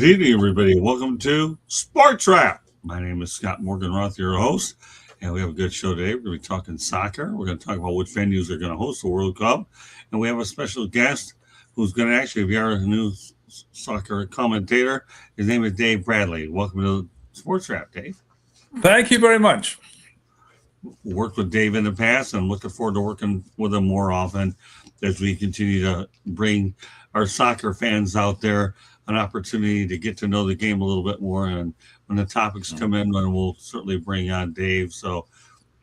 evening, everybody. Welcome to Sport Trap. My name is Scott Morganroth, your host, and we have a good show today. We're going to be talking soccer. We're going to talk about which venues are going to host the World Cup, and we have a special guest who's going to actually be our new soccer commentator. His name is Dave Bradley. Welcome to Sports Trap, Dave. Thank you very much. Worked with Dave in the past and looking forward to working with him more often as we continue to bring our soccer fans out there an opportunity to get to know the game a little bit more. And when the topics come in, then we'll certainly bring on Dave. So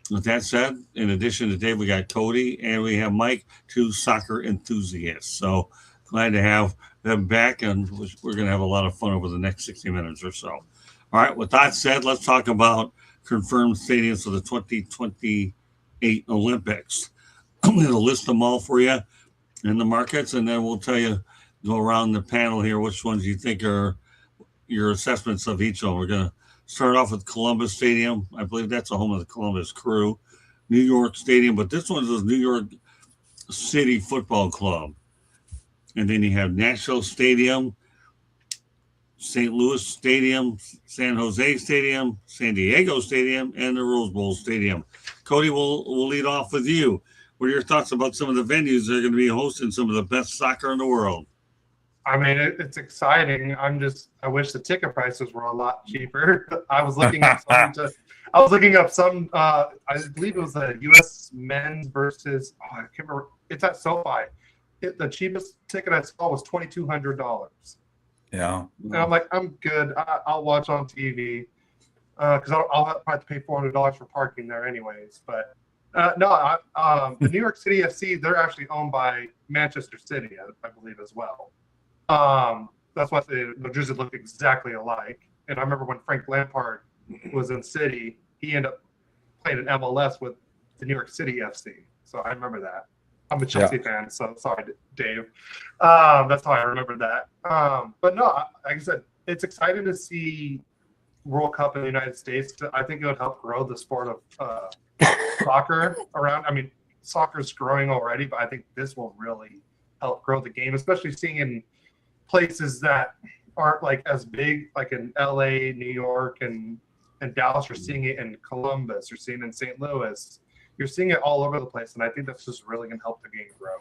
with that said, in addition to Dave, we got Cody and we have Mike, two soccer enthusiasts. So glad to have them back, and we're going to have a lot of fun over the next 60 minutes or so. All right, with that said, let's talk about confirmed stadiums for the 2028 Olympics. I'm going to list them all for you in the markets, and then we'll tell you, go around the panel here, which ones you think are your assessments of each of them. We're going to start off with Columbus Stadium. I believe that's the home of the Columbus Crew. New York Stadium, but this one's the New York City Football Club. And then you have Nashville Stadium, St. Louis Stadium, San Jose Stadium, San Diego Stadium, and the Rose Bowl Stadium. Cody, we'll lead off with you. What are your thoughts about some of the venues that are going to be hosting some of the best soccer in the world? I mean, it's exciting. I wish the ticket prices were a lot cheaper. I was looking up some. I believe it was the U.S. men's versus. I can't remember. It's at SoFi. The cheapest ticket I saw was $2,200. Yeah. And I'm like, I'm good. I'll watch on TV because I'll have to pay $400 for parking there anyways. But no, the New York City FC, they're actually owned by Manchester City, I believe, as well. That's why the jerseys look exactly alike. And I remember when Frank Lampard was in City, he ended up playing an MLS with the New York City FC. So I remember that. I'm a Chelsea fan, so sorry, Dave. That's how I remember that. But no, like I said, it's exciting to see World Cup in the United States. I think it would help grow the sport of soccer around. I mean, soccer's growing already, but I think this will really help grow the game, especially seeing in places that aren't like as big, like in LA, New York, and Dallas. You're seeing it in Columbus. You're seeing it in St. Louis. You're seeing it all over the place, and I think that's just really going to help the game grow.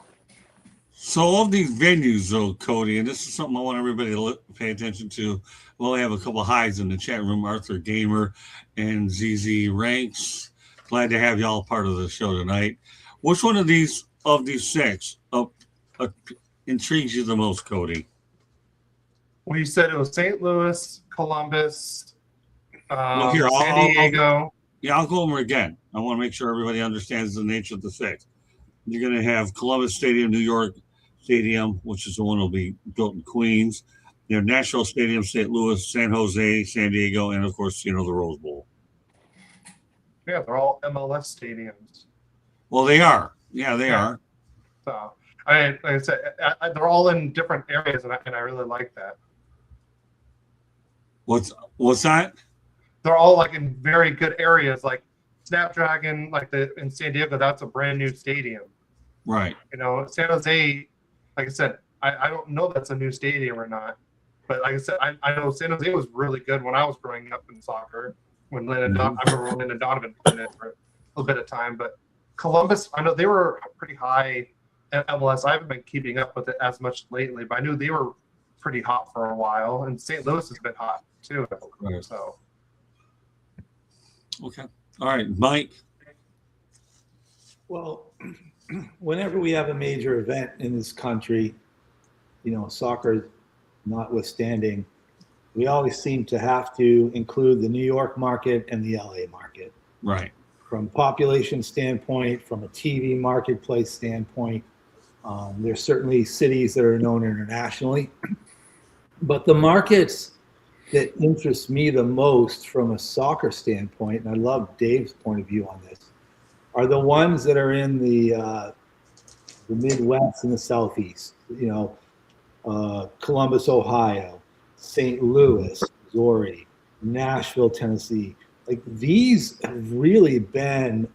So of these venues, though, Cody, and this is something I want everybody to pay attention to. Well, I have a couple of highs in the chat room, Arthur Gamer and ZZ Ranks. Glad to have y'all part of the show tonight. Which one of these six intrigues you the most, Cody? Well, you said it was St. Louis, Columbus, San Diego. I'll go over again. I want to make sure everybody understands the nature of the six. You're going to have Columbus Stadium, New York Stadium, which is the one that will be built in Queens. You have Nashville Stadium, St. Louis, San Jose, San Diego, and, of course, the Rose Bowl. Yeah, they're all MLS stadiums. Well, they are. Yeah, they are. So, like I said, they're all in different areas, and I really like that. What's that? They're all like in very good areas, like Snapdragon, like in San Diego. That's a brand new stadium, right? San Jose, like I said, I don't know if that's a new stadium or not, but like I said, I know San Jose was really good when I was growing up in soccer. When I remember when Landon Donovan played it for a little bit of time, but Columbus, I know they were pretty high at MLS. I haven't been keeping up with it as much lately, but I knew they were pretty hot for a while, and St. Louis has been hot too. Right. So. Okay. All right, Mike. Well, whenever we have a major event in this country, soccer notwithstanding, we always seem to have to include the New York market and the LA market. Right. From population standpoint, from a TV marketplace standpoint, there's certainly cities that are known internationally. But the markets that interest me the most from a soccer standpoint, and I love Dave's point of view on this, are the ones that are in the Midwest and the Southeast. Columbus, Ohio, St. Louis, Missouri, Nashville, Tennessee. Like, these have really been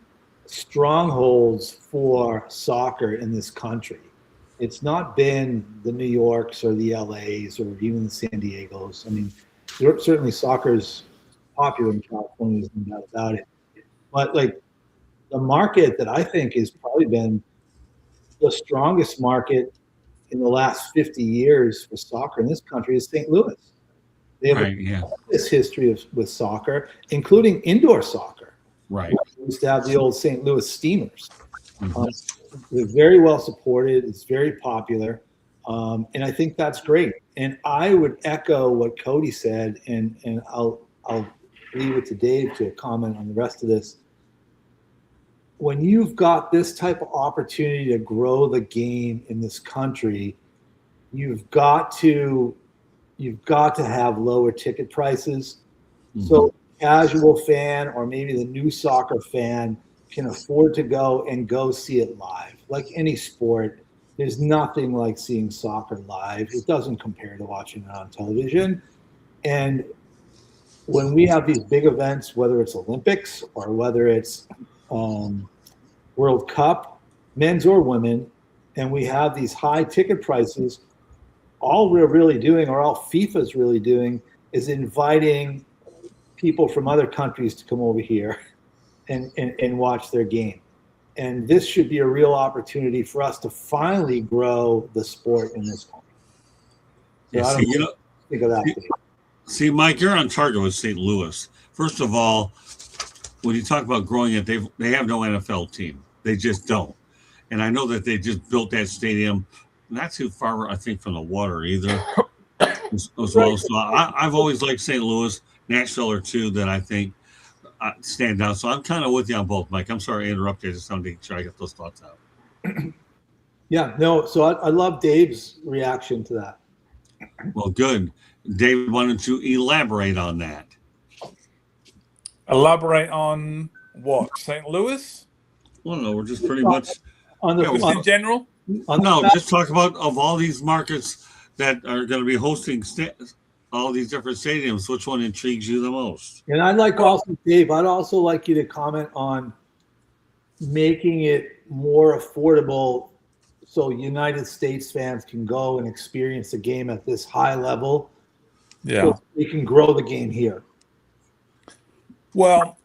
strongholds for soccer in this country. It's not been the New Yorks or the LAs or even the San Diegos. I mean, certainly soccer's popular in California, there's no doubt about it. But like the market that I think has probably been the strongest market in the last 50 years for soccer in this country is St. Louis. They have Right. Yeah. this history with soccer, including indoor soccer. Right. We used to have the old St. Louis Steamers. Mhm. They're very well supported. It's very popular. And I think that's great. And I would echo what Cody said, and I'll leave it to Dave to comment on the rest of this. When you've got this type of opportunity to grow the game in this country, you've got to have lower ticket prices. So casual fan or maybe the new soccer fan can afford to go see it live. Like any sport, there's nothing like seeing soccer live. It doesn't compare to watching it on television. And when we have these big events, whether it's Olympics or whether it's World Cup, men's or women, and we have these high ticket prices, all we're really doing, or all FIFA's really doing, is inviting people from other countries to come over here and watch their game. And this should be a real opportunity for us to finally grow the sport in this country. So Yeah, I don't think of that. See, Mike, you're on target with St. Louis. First of all, when you talk about growing it, they have no NFL team. They just don't. And I know that they just built that stadium not too far, I think, from the water either as well. So I've always liked St. Louis. Nashville are two that I think stand out. So I'm kind of with you on both, Mike. I'm sorry I interrupted. I just wanted to make sure I get those thoughts out. Yeah, no. So I love Dave's reaction to that. Well, good. David wanted to elaborate on that. Elaborate on what? St. Louis? Well, no, we're just pretty much On the Yeah, Just in general? on the no, fact- just talk about of all these markets that are going to be hosting all these different stadiums. Which one intrigues you the most? And I'd like also, Dave, I'd also like you to comment on making it more affordable so United States fans can go and experience the game at this high level. Yeah. So we can grow the game here. Well,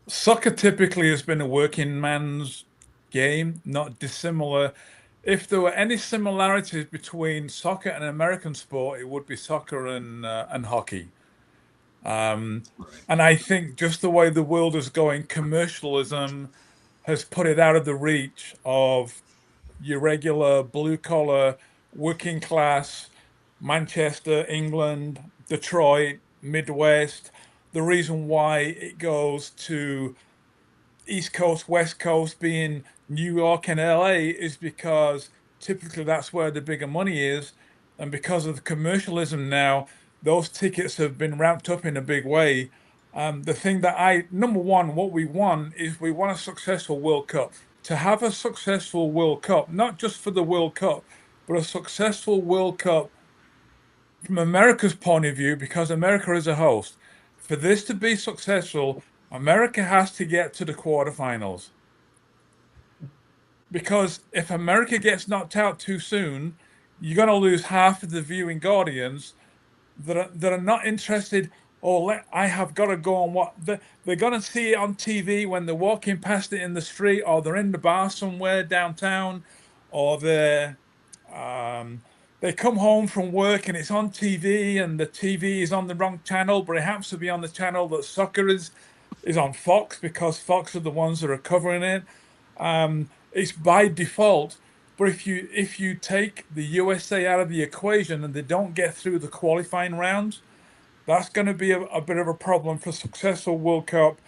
soccer typically has been a working man's game, not dissimilar. If there were any similarities between soccer and American sport, it would be soccer and hockey. And I think just the way the world is going, commercialism has put it out of the reach of your regular blue collar, working class, Manchester, England, Detroit, Midwest. The reason why it goes to East Coast, West Coast, being New York and LA, is because typically that's where the bigger money is. And because of the commercialism now, those tickets have been ramped up in a big way. The thing that number one, what we want is we want a successful World Cup. To have a successful World Cup, not just for the World Cup, but a successful World Cup from America's point of view, because America is a host. For this to be successful, America has to get to the quarterfinals. Because if America gets knocked out too soon, you're going to lose half of the viewing audience that are not interested. I have got to go on what they're going to see it on TV when they're walking past it in the street, or they're in the bar somewhere downtown, or they come home from work and it's on TV and the TV is on the wrong channel, but it happens to be on the channel that soccer is on Fox, because Fox are the ones that are covering it. It's by default. But if you take the USA out of the equation and they don't get through the qualifying rounds, that's going to be a bit of a problem for successful World Cup,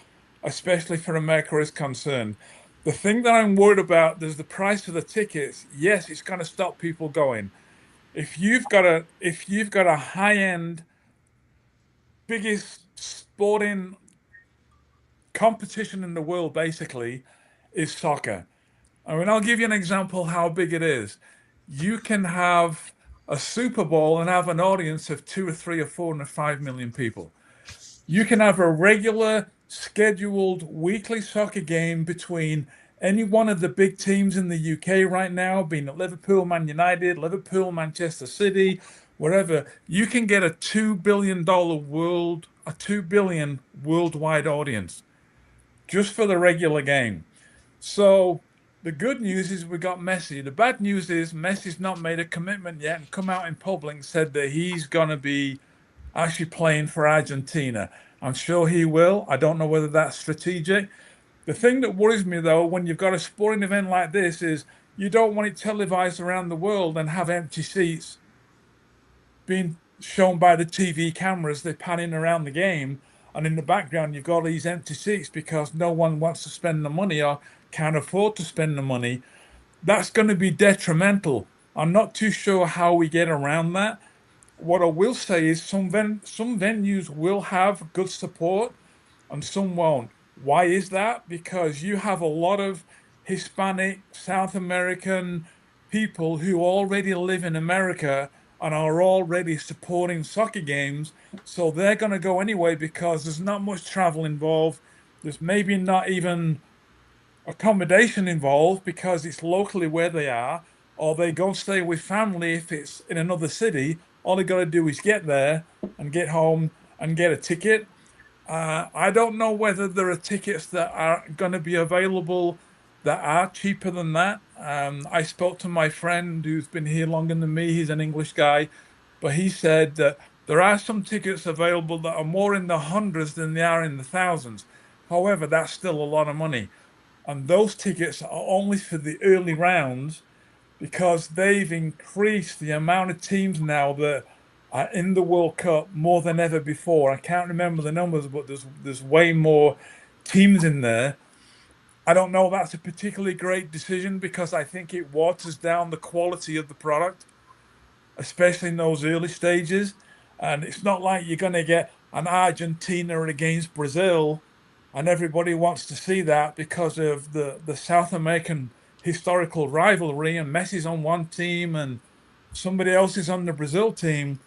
especially for America is concerned. The thing that I'm worried about is the price of the tickets. Yes, it's going to stop people going. If you've got a high-end, biggest sporting competition in the world, basically, is soccer. I mean, I'll give you an example how big it is. You can have a Super Bowl and have an audience of 2 or 3 or 4 or 5 million people. You can have a regular scheduled weekly soccer game between any one of the big teams in the UK right now, being at Liverpool, Man United, Liverpool, Manchester City, wherever, you can get a $2 billion $2 billion worldwide audience just for the regular game. So the good news is we got Messi. The bad news is Messi's not made a commitment yet and come out in public and said that he's going to be actually playing for Argentina. I'm sure he will. I don't know whether that's strategic. The thing that worries me, though, when you've got a sporting event like this is you don't want it televised around the world and have empty seats being shown by the TV cameras. They're panning around the game. And in the background, you've got these empty seats because no one wants to spend the money or can't afford to spend the money. That's going to be detrimental. I'm not too sure how we get around that. What I will say is some venues will have good support and some won't. Why is that? Because you have a lot of Hispanic, South American people who already live in America and are already supporting soccer games. So they're going to go anyway because there's not much travel involved. There's maybe not even accommodation involved because it's locally where they are, or they go stay with family if it's in another city. All they got to do is get there and get home and get a ticket. I don't know whether there are tickets that are going to be available that are cheaper than that. I spoke to my friend who's been here longer than me. He's an English guy, but he said that there are some tickets available that are more in the hundreds than they are in the thousands. However, that's still a lot of money. And those tickets are only for the early rounds because they've increased the amount of teams now that are in the World Cup more than ever before. I can't remember the numbers, but there's way more teams in there. I don't know if that's a particularly great decision because I think it waters down the quality of the product, especially in those early stages. And it's not like you're going to get an Argentina against Brazil and everybody wants to see that because of the South American historical rivalry and Messi's on one team and somebody else is on the Brazil team.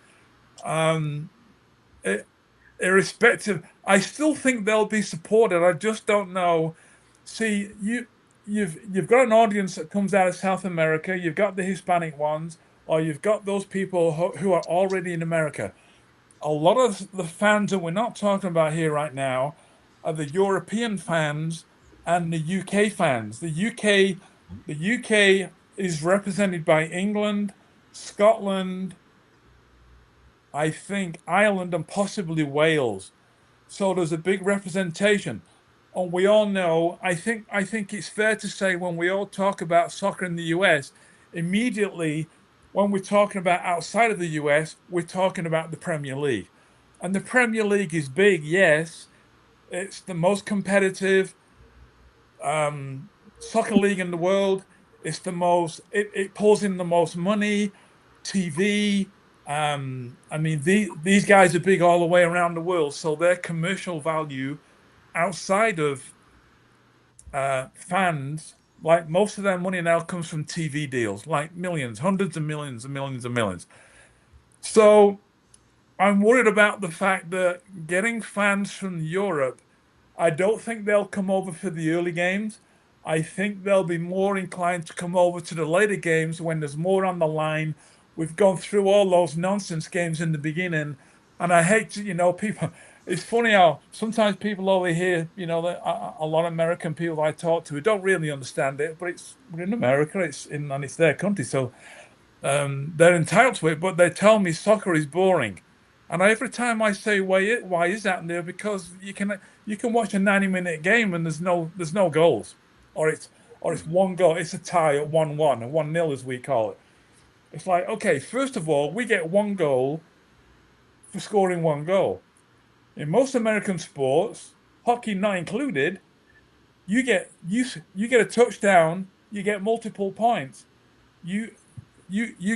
Irrespective, I still think they'll be supported. I just don't know. See, you've got an audience that comes out of South America. You've got the Hispanic ones, or you've got those people who are already in America. A lot of the fans that we're not talking about here right now are the European fans and the UK fans. The UK is represented by England, Scotland, I think Ireland, and possibly Wales. So there's a big representation. And we all know, I think it's fair to say when we all talk about soccer in the US, immediately when we're talking about outside of the US, we're talking about the Premier League. And the Premier League is big, yes. It's the most competitive soccer league in the world. It's the most, it pulls in the most money, TV. I mean, these guys are big all the way around the world. So their commercial value outside of fans, like most of their money now comes from TV deals, like millions, hundreds of millions and millions and millions. So I'm worried about the fact that getting fans from Europe, I don't think they'll come over for the early games. I think they'll be more inclined to come over to the later games when there's more on the line. We've gone through all those nonsense games in the beginning, and I hate to, people. It's funny how sometimes people over here, a lot of American people I talk to who don't really understand it, but we're in America, and it's their country, so they're entitled to it. But they tell me soccer is boring, and every time I say why is that? And they're because you can watch a 90-minute game and there's no goals, or it's one goal, it's a tie at 1-1 or 1-0 as we call it. It's like, okay, first of all, we get one goal for scoring one goal. In most American sports, hockey not included, you get a touchdown, you get multiple points. You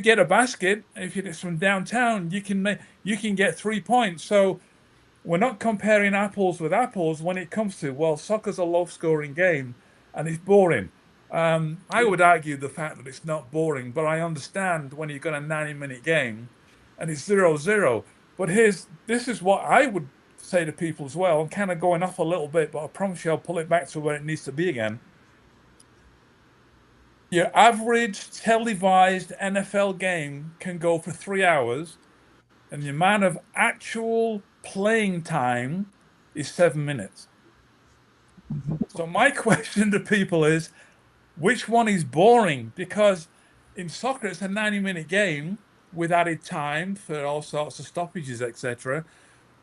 get a basket. If it's from downtown, you can get 3 points. So we're not comparing apples with apples when it comes to, soccer's a low-scoring game and it's boring. I would argue the fact that it's not boring, but I understand when you've got a 90-minute game and it's 0-0. But this is what I would say to people as well. I'm kind of going off a little bit, but I promise you I'll pull it back to where it needs to be again. Your average televised NFL game can go for 3 hours, and the amount of actual playing time is 7 minutes. So my question to people is, which one is boring? Because in soccer, it's a 90-minute game with added time for all sorts of stoppages, etc.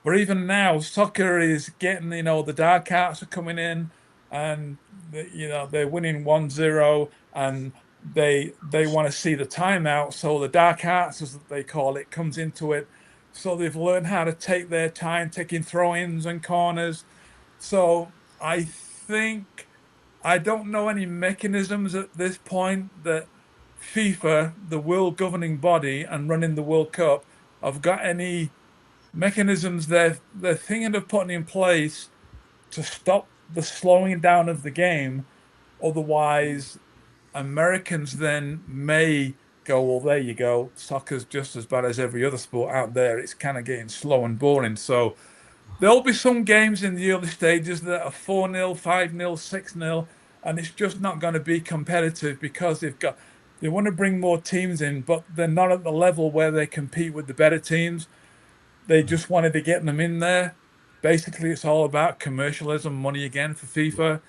But even now, soccer is getting, the dark arts are coming in, and they're winning 1-0, and they want to see the timeout. So the dark arts, as they call it, comes into it. So they've learned how to take their time, taking throw-ins and corners. So I think I don't know any mechanisms at this point that FIFA, the world governing body and running the World Cup, have got any mechanisms they're thinking of putting in place to stop the slowing down of the game. Otherwise, Americans then may go, well, there you go. Soccer's just as bad as every other sport out there. It's kind of getting slow and boring. So there'll be some games in the early stages that are 4-0, 5-0, 6-0, and it's just not going to be competitive because they want to bring more teams in, but they're not at the level where they compete with the better teams. They just wanted to get them in there. Basically, it's all about commercialism, money again for FIFA.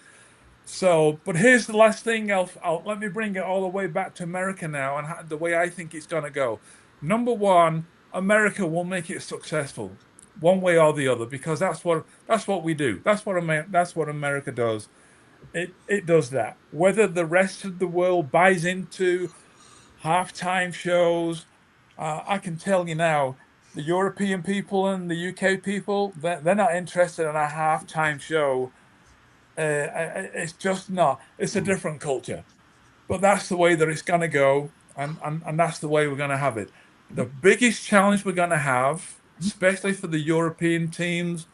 So, but here's the last thing. I'll let me bring it all the way back to America now, and the way I think it's going to go. Number one, America will make it successful, one way or the other, because that's what we do. That's what America does. It does that. Whether the rest of the world buys into halftime shows, I can tell you now, the European people and the UK people, they're not interested in a halftime show. It's just not. It's a different culture. But that's the way that it's going to go, and that's the way we're going to have it. The biggest challenge we're going to have, especially for the European teams,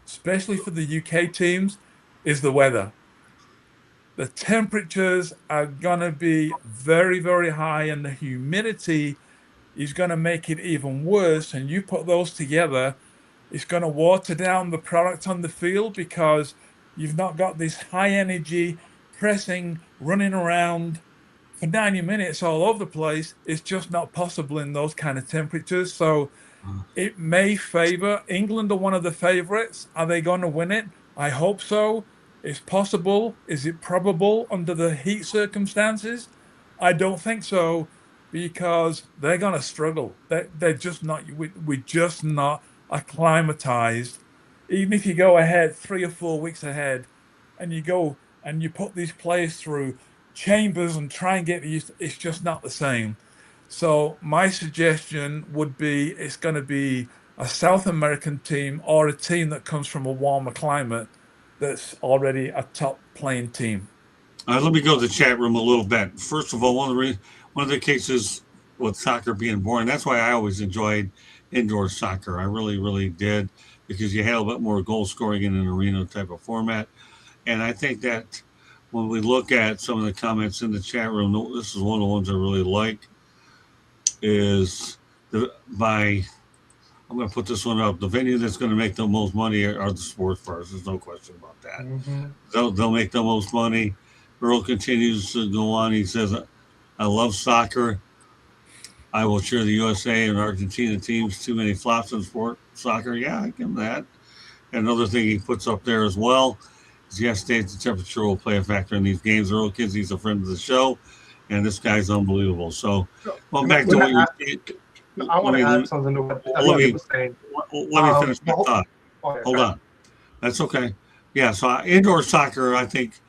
especially for the UK teams, is the weather. The temperatures are going to be very, very high, and the humidity is going to make it even worse. And you put those together, it's going to water down the product on the field because you've not got this high energy, pressing, running around for 90 minutes all over the place. It's just not possible in those kind of temperatures. So it may favor England are one of the favorites. Are they going to win it? I hope so. It's possible. Is it probable under the heat circumstances? I don't think so, because they're going to struggle. They're just not. We're just not acclimatized. Even if you go ahead 3 or 4 weeks ahead, and you go and you put these players through chambers and try and get used, it's just not the same. So my suggestion would be it's going to be a South American team or a team that comes from a warmer climate that's already a top playing team. Let me go to the chat room a little bit. First of all, one of the cases with soccer being boring, that's why I always enjoyed indoor soccer. I really, really did, because you had a bit more goal scoring in an arena type of format. And I think that when we look at some of the comments in the chat room, this is one of the ones I really like, is I'm going to put this one up. The venue that's going to make the most money are the sports bars. There's no question about that. Mm-hmm. They'll make the most money. Earl continues to go on. He says, I love soccer. I will cheer the USA and Argentina teams. Too many flops in soccer. Yeah, I give him that. And another thing he puts up there as well is, yes, the temperature will play a factor in these games. Earl Kinsey's a friend of the show, and this guy's unbelievable. So, well, back to what you're saying. I want to add something to what you were saying. Let me finish my thought. Hold on. That's okay. Yeah, so indoor soccer, I think,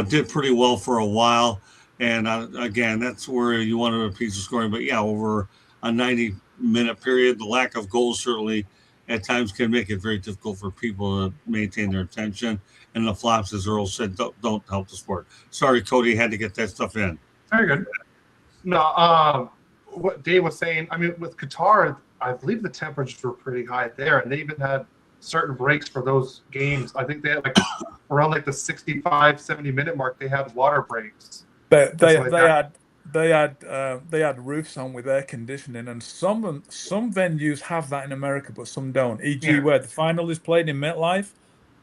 did pretty well for a while. And again, that's where you wanted a piece of scoring. But yeah, over a 90-minute period, the lack of goals certainly at times can make it very difficult for people to maintain their attention. And the flops, as Earl said, don't help the sport. Sorry, Cody, had to get that stuff in. Very good. No, what Dave was saying, I mean, with Qatar, I believe the temperatures were pretty high there, and they even had certain breaks for those games. I think they had around the 65, 70-minute mark, they had water breaks. They had roofs on with air conditioning, and some venues have that in America, but some don't. E.g., where the final is played in MetLife,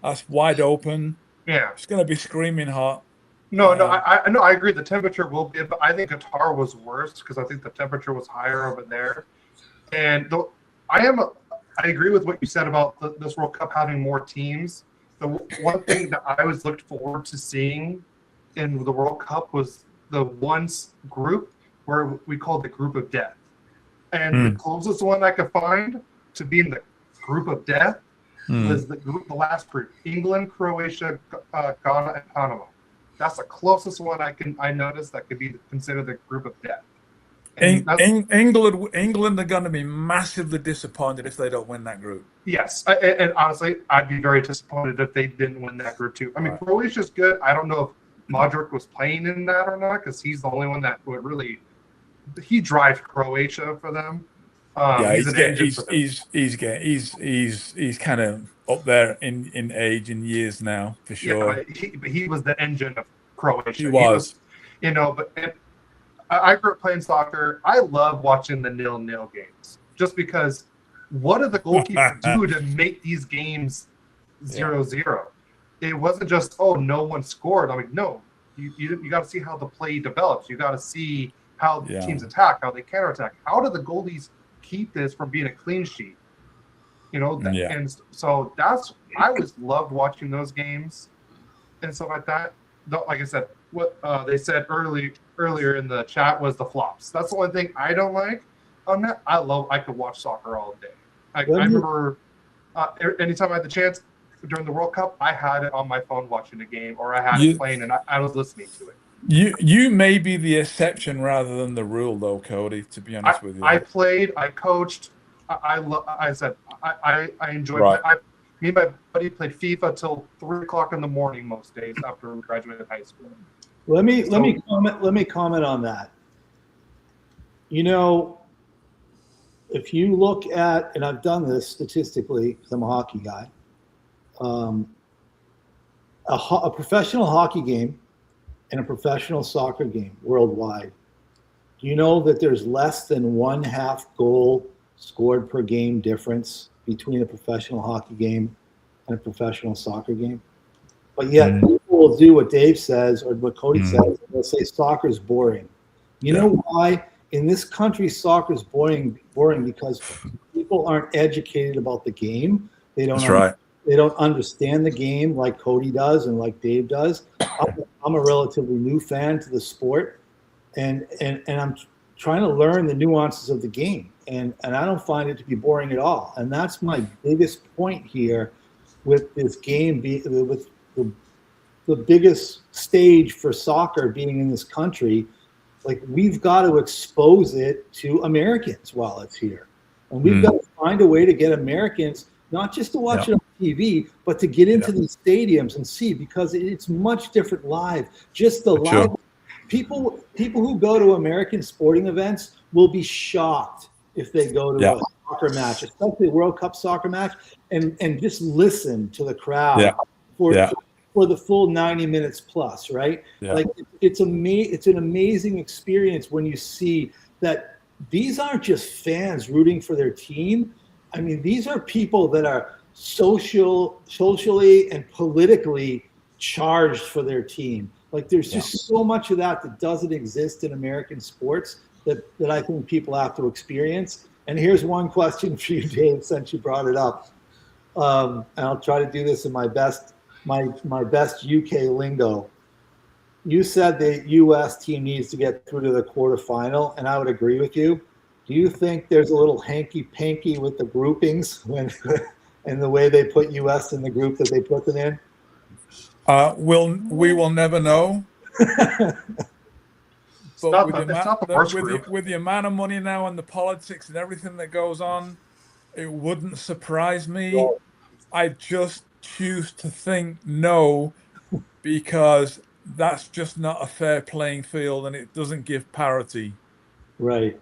that's wide open. Yeah, it's going to be screaming hot. No, no, I agree. The temperature will be, but I think Qatar was worse because I think the temperature was higher over there. And I agree with what you said about this World Cup having more teams. The one thing that I always looked forward to seeing in the World Cup was the group where we called the group of death. And the closest one I could find to being the group of death was the last group: England, Croatia, Ghana, and Panama. That's the closest one I noticed that could be considered the group of death. England are going to be massively disappointed if they don't win that group. Yes, and honestly, I'd be very disappointed if they didn't win that group too. I mean, Croatia's good. I don't know if Modric was playing in that or not, because he's the only one that would really. He drives Croatia for them. He's kind of up there in age and years now for sure. Yeah, but he was the engine of Croatia. He was but I grew up playing soccer. I love watching the 0-0 games just because. What did the goalkeeper do to make these games 0-0? It wasn't just no one scored. I mean, no, you got to see how the play develops. You got to see how the teams attack, how they counterattack. How do the goalies keep this from being a clean sheet? And so I always loved watching those games and stuff like that. Like I said, what they said earlier in the chat was the flops. That's the one thing I don't like on that. I could watch soccer all day. I remember anytime I had the chance during the World Cup, I had it on my phone watching a game, or I had it playing and I was listening to it. You may be the exception rather than the rule, though, Cody. To be honest with you, I played, I coached. I enjoyed. Right. Me and my buddy played FIFA till 3:00 in the morning most days after we graduated high school. Let me comment on that. If you look at, and I've done this statistically because I'm a hockey guy, a professional hockey game and a professional soccer game worldwide, do you know that there's less than 1/2 goal scored per game difference between a professional hockey game and a professional soccer game? But yet people will do what Dave says or what Cody says. They'll say soccer's boring. You know why? In this country, soccer is boring because people aren't educated about the game. They don't understand the game like Cody does and like Dave does. I'm a relatively new fan to the sport, and I'm trying to learn the nuances of the game, and I don't find it to be boring at all. And that's my biggest point here with this game, with the biggest stage for soccer being in this country. Like, we've got to expose it to Americans while it's here. And we've got to find a way to get Americans, not just to watch it on TV, but to get into these stadiums and see, because it's much different live. Just the live people who go to American sporting events will be shocked if they go to a soccer match, especially a World Cup soccer match, and just listen to the crowd for the full 90 minutes plus, right? Yeah. Like, it's an amazing experience when you see that these aren't just fans rooting for their team. I mean, these are people that are socially and politically charged for their team. Like, there's just so much of that doesn't exist in American sports that I think people have to experience. And here's one question for you, Dave, since you brought it up. And I'll try to do this in my best UK lingo. You said the U.S. team needs to get through to the quarterfinal, and I would agree with you. Do you think there's a little hanky-panky with the groupings and the way they put U.S. in the group that they put them in? We will never know. But with the amount of money now and the politics and everything that goes on, it wouldn't surprise me. I just choose to think no, because that's just not a fair playing field and it doesn't give parity. Right.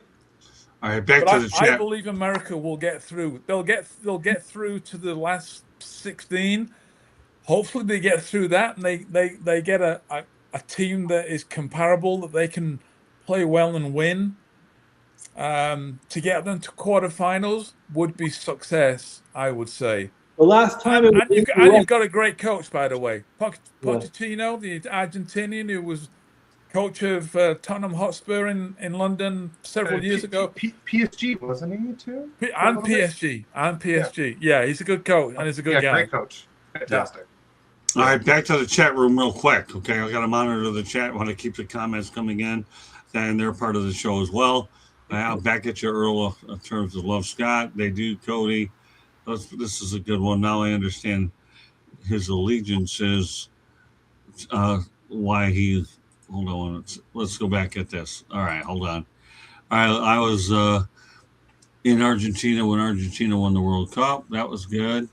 All right, back to the chat. I believe America will get through. They'll get through to the last 16. Hopefully they get through that and they get a team that is comparable, that they can play well and win. To get them to quarterfinals would be success, I would say. The last time it And was you've got a great coach, by the way. Pochettino, the Argentinian who was coach of Tottenham Hotspur in London several years ago. PSG, wasn't he too? And PSG. Yeah, he's a good coach and he's a good guy. Great coach. Fantastic. All right, back to the chat room real quick. Okay, I got to monitor the chat. Want to keep the comments coming in, and they're part of the show as well. I'll back at you, Earl, in terms of Love Scott. They do, Cody. This is a good one. Now I understand his allegiances. Why he? Hold on. Let's go back at this. All right, hold on. I was in Argentina when Argentina won the World Cup. That was good.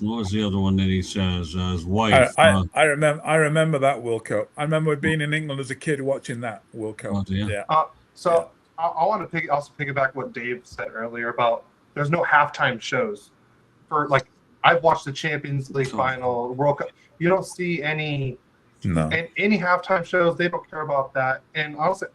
What was the other one that he says? His wife. I remember that World Cup. I remember being in England as a kid watching that World Cup. Oh, yeah. I want to also piggyback what Dave said earlier about there's no halftime shows for I've watched the Champions League final, World Cup. You don't see any halftime shows. They don't care about that. And honestly,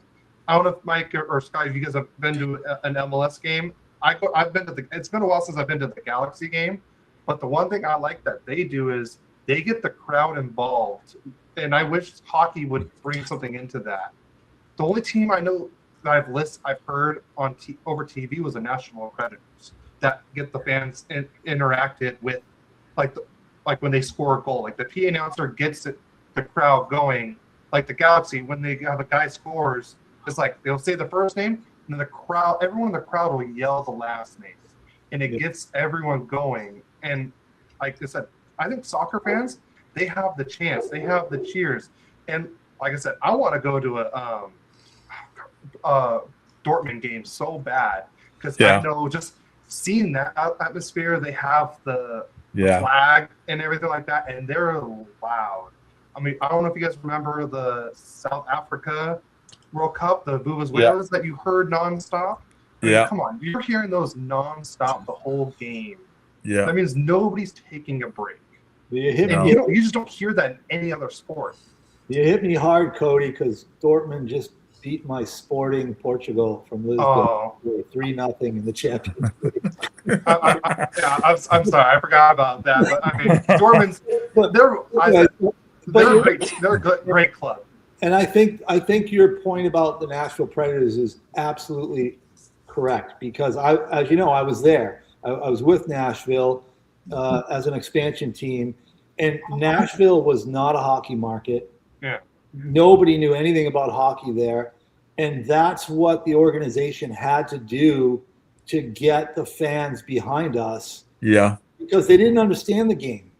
I don't know if Mike or Scott, if you guys have been to an MLS game. I've been to it's been a while since I've been to the Galaxy game. But the one thing I like that they do is they get the crowd involved. And I wish hockey would bring something into that. The only team I know that I've heard on over TV was the Nashville Predators that get the fans interacted with, like when they score a goal. Like the PA announcer gets the crowd going. Like the Galaxy, when they have a guy scores, it's like they'll say the first name, and then everyone in the crowd will yell the last name. And it gets everyone going. And like I said, I think soccer fans, they have the chance, they have the cheers. And like I said, I want to go to a Dortmund game so bad because I know just seeing that atmosphere, they have the flag and everything like that, and they're loud. I mean, I don't know if you guys remember the South Africa World Cup, the Vuvuzelas that you heard nonstop. I mean, come on, you're hearing those nonstop the whole game. Yeah, that means nobody's taking a break. You just don't hear that in any other sport. You hit me hard, Cody, because Dortmund just beat my Sporting Portugal from Lisbon 3-0 in the Champions League. I'm sorry, I forgot about that. But I mean, Dortmund's they're a great club. And I think your point about the Nashville Predators is absolutely correct because as you know, I was there. I was with Nashville as an expansion team, and Nashville was not a hockey market. Yeah. Nobody knew anything about hockey there, and that's what the organization had to do to get the fans behind us. Yeah. Because they didn't understand the game,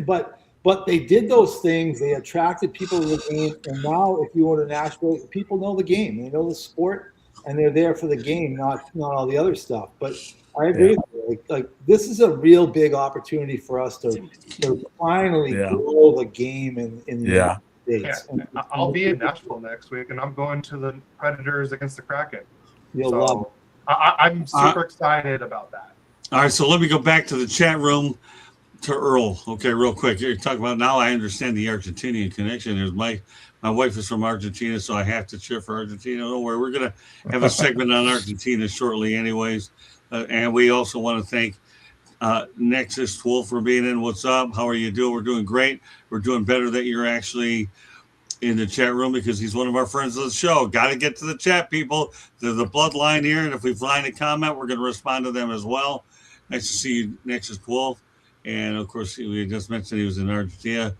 but they did those things. They attracted people to the game, and now if you go to Nashville, people know the game. They know the sport, and they're there for the game, not all the other stuff. But I agree with you. Like this is a real big opportunity for us to finally grow the game in the United States. Yeah. I'll be in Nashville next week, and I'm going to the Predators against the Kraken. You'll love it. I'm super excited about that. All right, so let me go back to the chat room to Earl. Okay, real quick. You're talking about now I understand the Argentinian connection. There's my wife is from Argentina, so I have to cheer for Argentina. Don't worry, we're going to have a segment on Argentina shortly anyways. And we also want to thank Nexus 12 for being in. What's up? How are you doing? We're doing great. We're doing better that you're actually in the chat room because he's one of our friends of the show. Got to get to the chat, people. There's the bloodline here, and if we find a comment, we're going to respond to them as well. Nice to see you, Nexus 12. And, of course, we just mentioned he was in Argentina.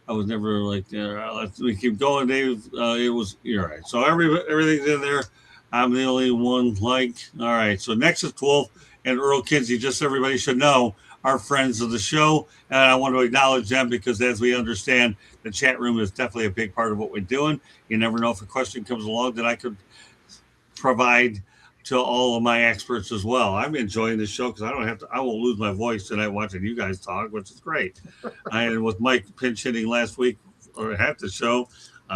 I was never like there. We keep going, Dave. You're right. So everything's in there. I'm the only one all right. So Nexus 12 and Earl Kinsey, just so everybody should know, are friends of the show. And I want to acknowledge them because as we understand, the chat room is definitely a big part of what we're doing. You never know if a question comes along that I could provide to all of my experts as well. I'm enjoying this show because I won't lose my voice tonight watching you guys talk, which is great. And with Mike pinch hitting last week or half the show,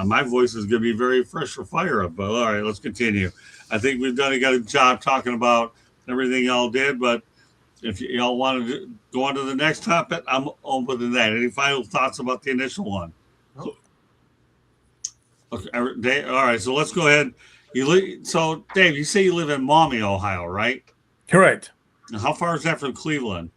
my voice is going to be very fresh for fire up. But all right, let's continue. I think we've done a good job talking about everything y'all did. But if y'all want to go on to the next topic, I'm open to that. Any final thoughts about the initial one? Nope. Okay. All right. So let's go ahead. So Dave, you say you live in Maumee, Ohio, right? Correct. How far is that from Cleveland?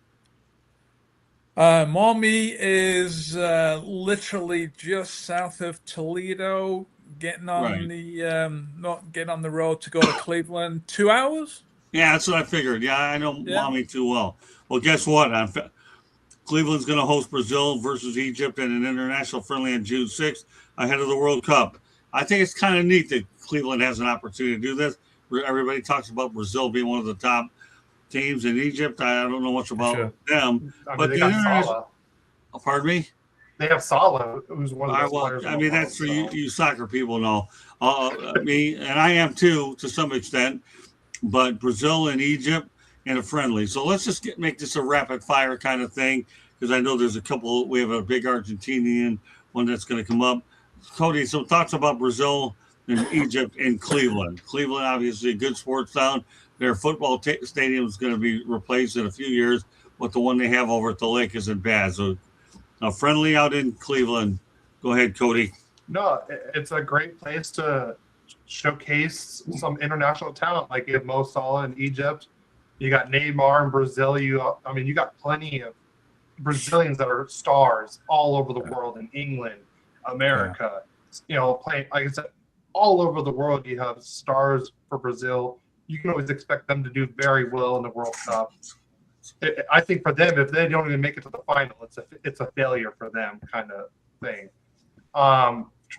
Maumee is literally just south of Toledo, getting on Right. not getting on the road to go to Cleveland. 2 hours? Yeah, that's what I figured. Yeah, I know Yeah. Mommy too well. Well, guess what? Cleveland's going to host Brazil versus Egypt in an international friendly on June 6th ahead of the World Cup. I think it's kind of neat that Cleveland has an opportunity to do this. Everybody talks about Brazil being one of the top teams in Egypt. I don't know much about Sure. them, I mean, but they the got international. Salah. Pardon me. They have Salah, who's one of the best Well, players in I the mean, world. that's for So. you soccer people know. Me and I am too, to some extent. But Brazil and Egypt in a friendly. So let's just make this a rapid fire kind of thing because I know there's a couple. We have a big Argentinian one that's going to come up. Cody, some thoughts about Brazil and Egypt and Cleveland. Cleveland, obviously, a good sports town. Their football stadium is going to be replaced in a few years, but the one they have over at the lake isn't bad. So, friendly out in Cleveland. Go ahead, Cody. No, it's a great place to showcase some international talent. Like you have Mo Salah in Egypt, you got Neymar in Brazil. I mean, you got plenty of Brazilians that are stars all over the world in England, America. You know, playing like I said, all over the world. You have stars for Brazil. You can always expect them to do very well in the World Cup. I think for them, if they don't even make it to the final, it's a failure for them, kind of thing.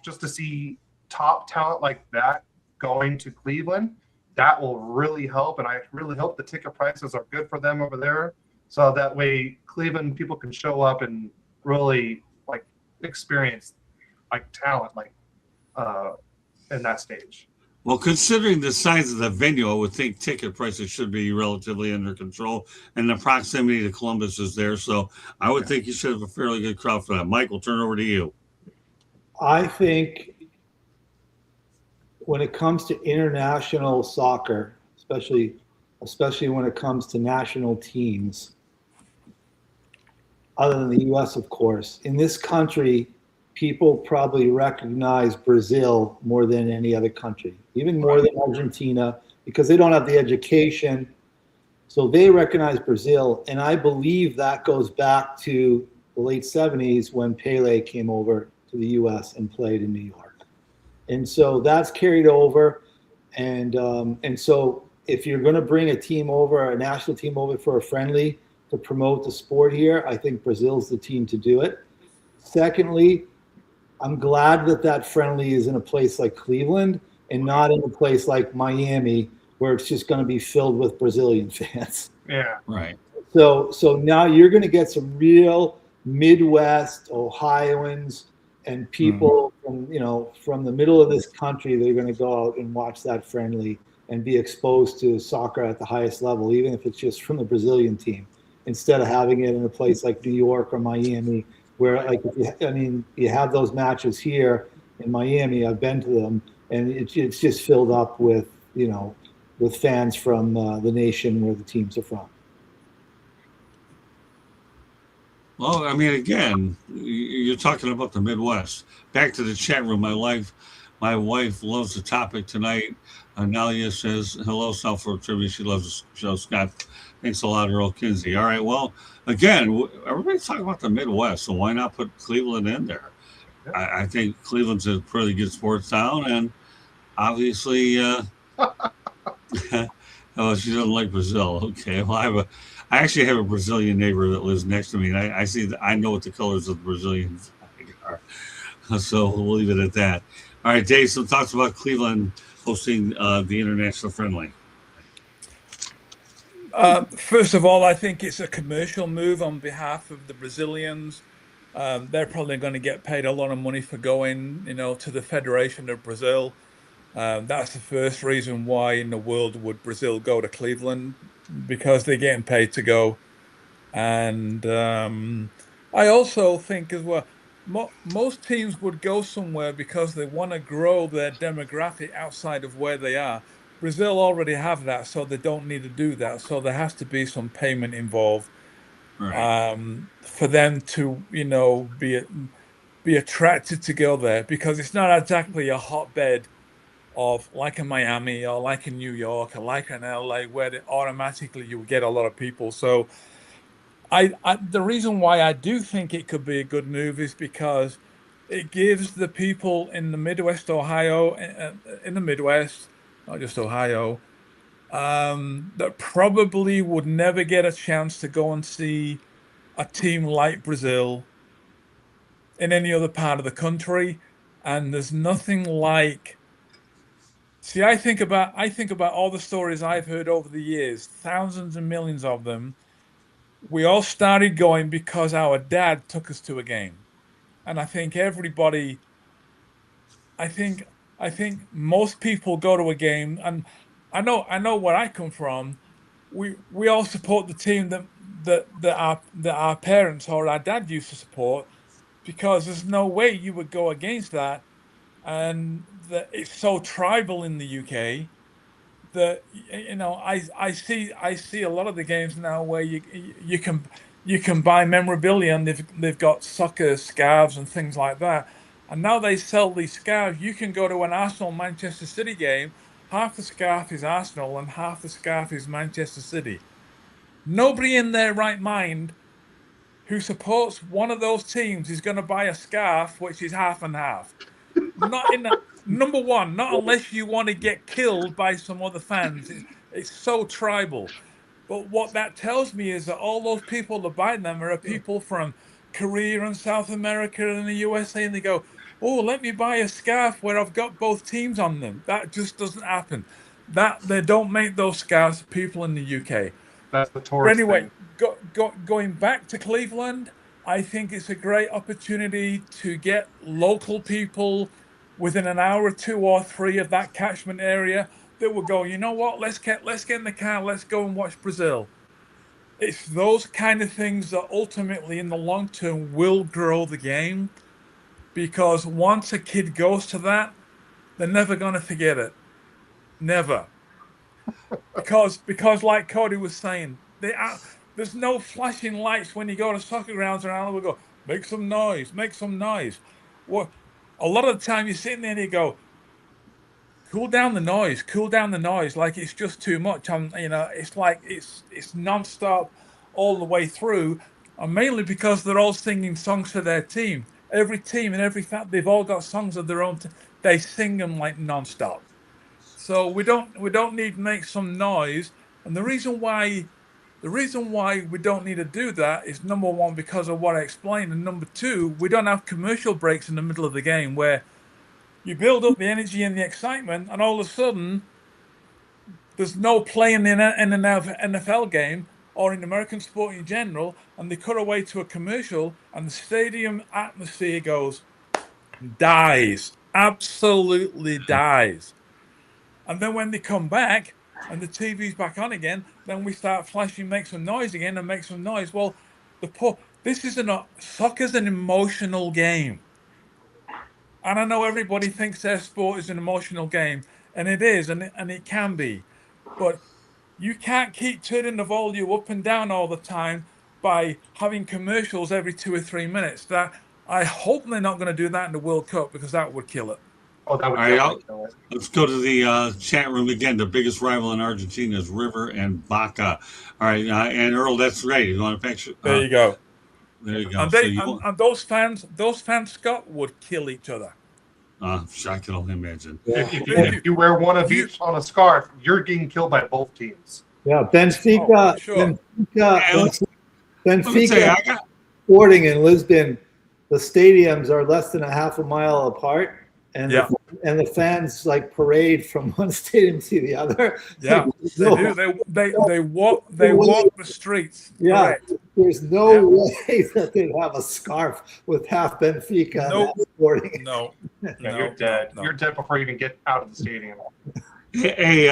Just to see top talent like that going to Cleveland, that will really help. And I really hope the ticket prices are good for them over there. So that way Cleveland people can show up and really like experience like talent like in that stage. Well, considering the size of the venue, I would think ticket prices should be relatively under control, and the proximity to Columbus is there. So I would think you should have a fairly good crowd for that. Mike, we'll turn over to you. I think when it comes to international soccer, especially when it comes to national teams, other than the U.S., of course, in this country, people probably recognize Brazil more than any other country, even more than Argentina, because they don't have the education. So they recognize Brazil. And I believe that goes back to the late 70s when Pele came over to the U.S. and played in New York. And so that's carried over. And so if you're going to bring a team over, a national team over for a friendly to promote the sport here, I think Brazil's the team to do it. Secondly, I'm glad that friendly is in a place like Cleveland and not in a place like Miami where it's just going to be filled with Brazilian fans. Yeah. Right. So now you're going to get some real Midwest Ohioans and people from the middle of this country. They're going to go out and watch that friendly and be exposed to soccer at the highest level, even if it's just from the Brazilian team, instead of having it in a place like New York or Miami, where you have those matches here in Miami. I've been to them, and it's just filled up with fans from the nation where the teams are from. Well, I mean, again, you're talking about the Midwest. Back to the chat room. My wife loves the topic tonight. Nalia says, hello, Southfield Trivia. She loves the show. Scott, thanks a lot, Earl Kinsey. All right, well, again, everybody's talking about the Midwest, so why not put Cleveland in there? Yeah. I think Cleveland's a pretty good sports town, and obviously, oh, she doesn't like Brazil. Okay, well, I actually have a Brazilian neighbor that lives next to me, and I know what the colors of the Brazilian flag are. So we'll leave it at that. All right, Dave, some thoughts about Cleveland hosting the international friendly. First of all, I think it's a commercial move on behalf of the Brazilians. They're probably going to get paid a lot of money for going, to the Federation of Brazil. That's the first reason why in the world would Brazil go to Cleveland, because they're getting paid to go. And I also think as well, most teams would go somewhere because they want to grow their demographic outside of where they are. Brazil already have that, so they don't need to do that. So there has to be some payment involved, right, for them to, be attracted to go there, because it's not exactly a hotbed of like in Miami or like in New York or like in LA where automatically you get a lot of people. So the reason why I do think it could be a good move is because it gives the people in the Midwest Ohio, in the Midwest, not just Ohio, that probably would never get a chance to go and see a team like Brazil in any other part of the country. And there's nothing like, see, I think about all the stories I've heard over the years, thousands and millions of them. We all started going because our dad took us to a game. And I think everybody, I think most people go to a game, and I know where I come from. We all support the team that our parents or our dad used to support, because there's no way you would go against that. And that it's so tribal in the UK that, you know, I see a lot of the games now where you can buy memorabilia, and they've got soccer scarves and things like that. And now they sell these scarves. You can go to an Arsenal Manchester City game, half the scarf is Arsenal and half the scarf is Manchester City. Nobody in their right mind who supports one of those teams is going to buy a scarf which is half and half. Not in the, number one, not unless you want to get killed by some other fans. It's so tribal. But what that tells me is that all those people that buy them are people from Korea and South America and the USA, and they go, "Oh, let me buy a scarf where I've got both teams on them." That just doesn't happen. That they don't make those scarves for people in the UK. That's the But tourist anyway, thing. going back to Cleveland, I think it's a great opportunity to get local people within an hour or 2 or 3 of that catchment area that will go, you know what, let's get in the car, let's go and watch Brazil. It's those kind of things that ultimately in the long term will grow the game, because once a kid goes to that, they're never going to forget it. Never. Because like Cody was saying, there's no flashing lights when you go to soccer grounds around. We go, make some noise, make some noise. Well, a lot of the time you're sitting there and you go, cool down the noise, like it's just too much. You know, it's like it's nonstop all the way through, and mainly because they're all singing songs for their team. Every team and every they've all got songs of their own. They sing them like nonstop. So we don't need to make some noise. And the reason why we don't need to do that is, number one, because of what I explained, and number two, we don't have commercial breaks in the middle of the game where you build up the energy and the excitement, and all of a sudden there's no play in an NFL game or in American sport in general, and they cut away to a commercial, and the stadium atmosphere dies, absolutely dies. And then when they come back and the TV's back on again, then we start flashing, make some noise again, and make some noise. Well, soccer's an emotional game. And I know everybody thinks their sport is an emotional game, and it is, and it can be. But you can't keep turning the volume up and down all the time by having commercials every 2 or 3 minutes. That I hope they're not going to do that in the World Cup, because that would kill it. Oh, that would All right, definitely kill it. let's go to the chat room again. The biggest rival in Argentina is River and Boca. All right, and Earl, that's right. You want to picture? There you go. There you go. And those fans, Scott, would kill each other. I can only imagine. Yeah, If you wear one of each on a scarf, you're getting killed by both teams. yeah. Benfica, Oh, sure. Let me say, Benfica Sporting in Lisbon, the stadiums are less than a half a mile apart, and Yeah. the fans like parade from one stadium to the other. Yeah, they do. They walk the streets. Yeah, Correct. there's no way that they'd have a scarf with half Benfica and Nope. half Sporting. No, Yeah, you're dead. no. You're dead before you even get out of the stadium. Hey,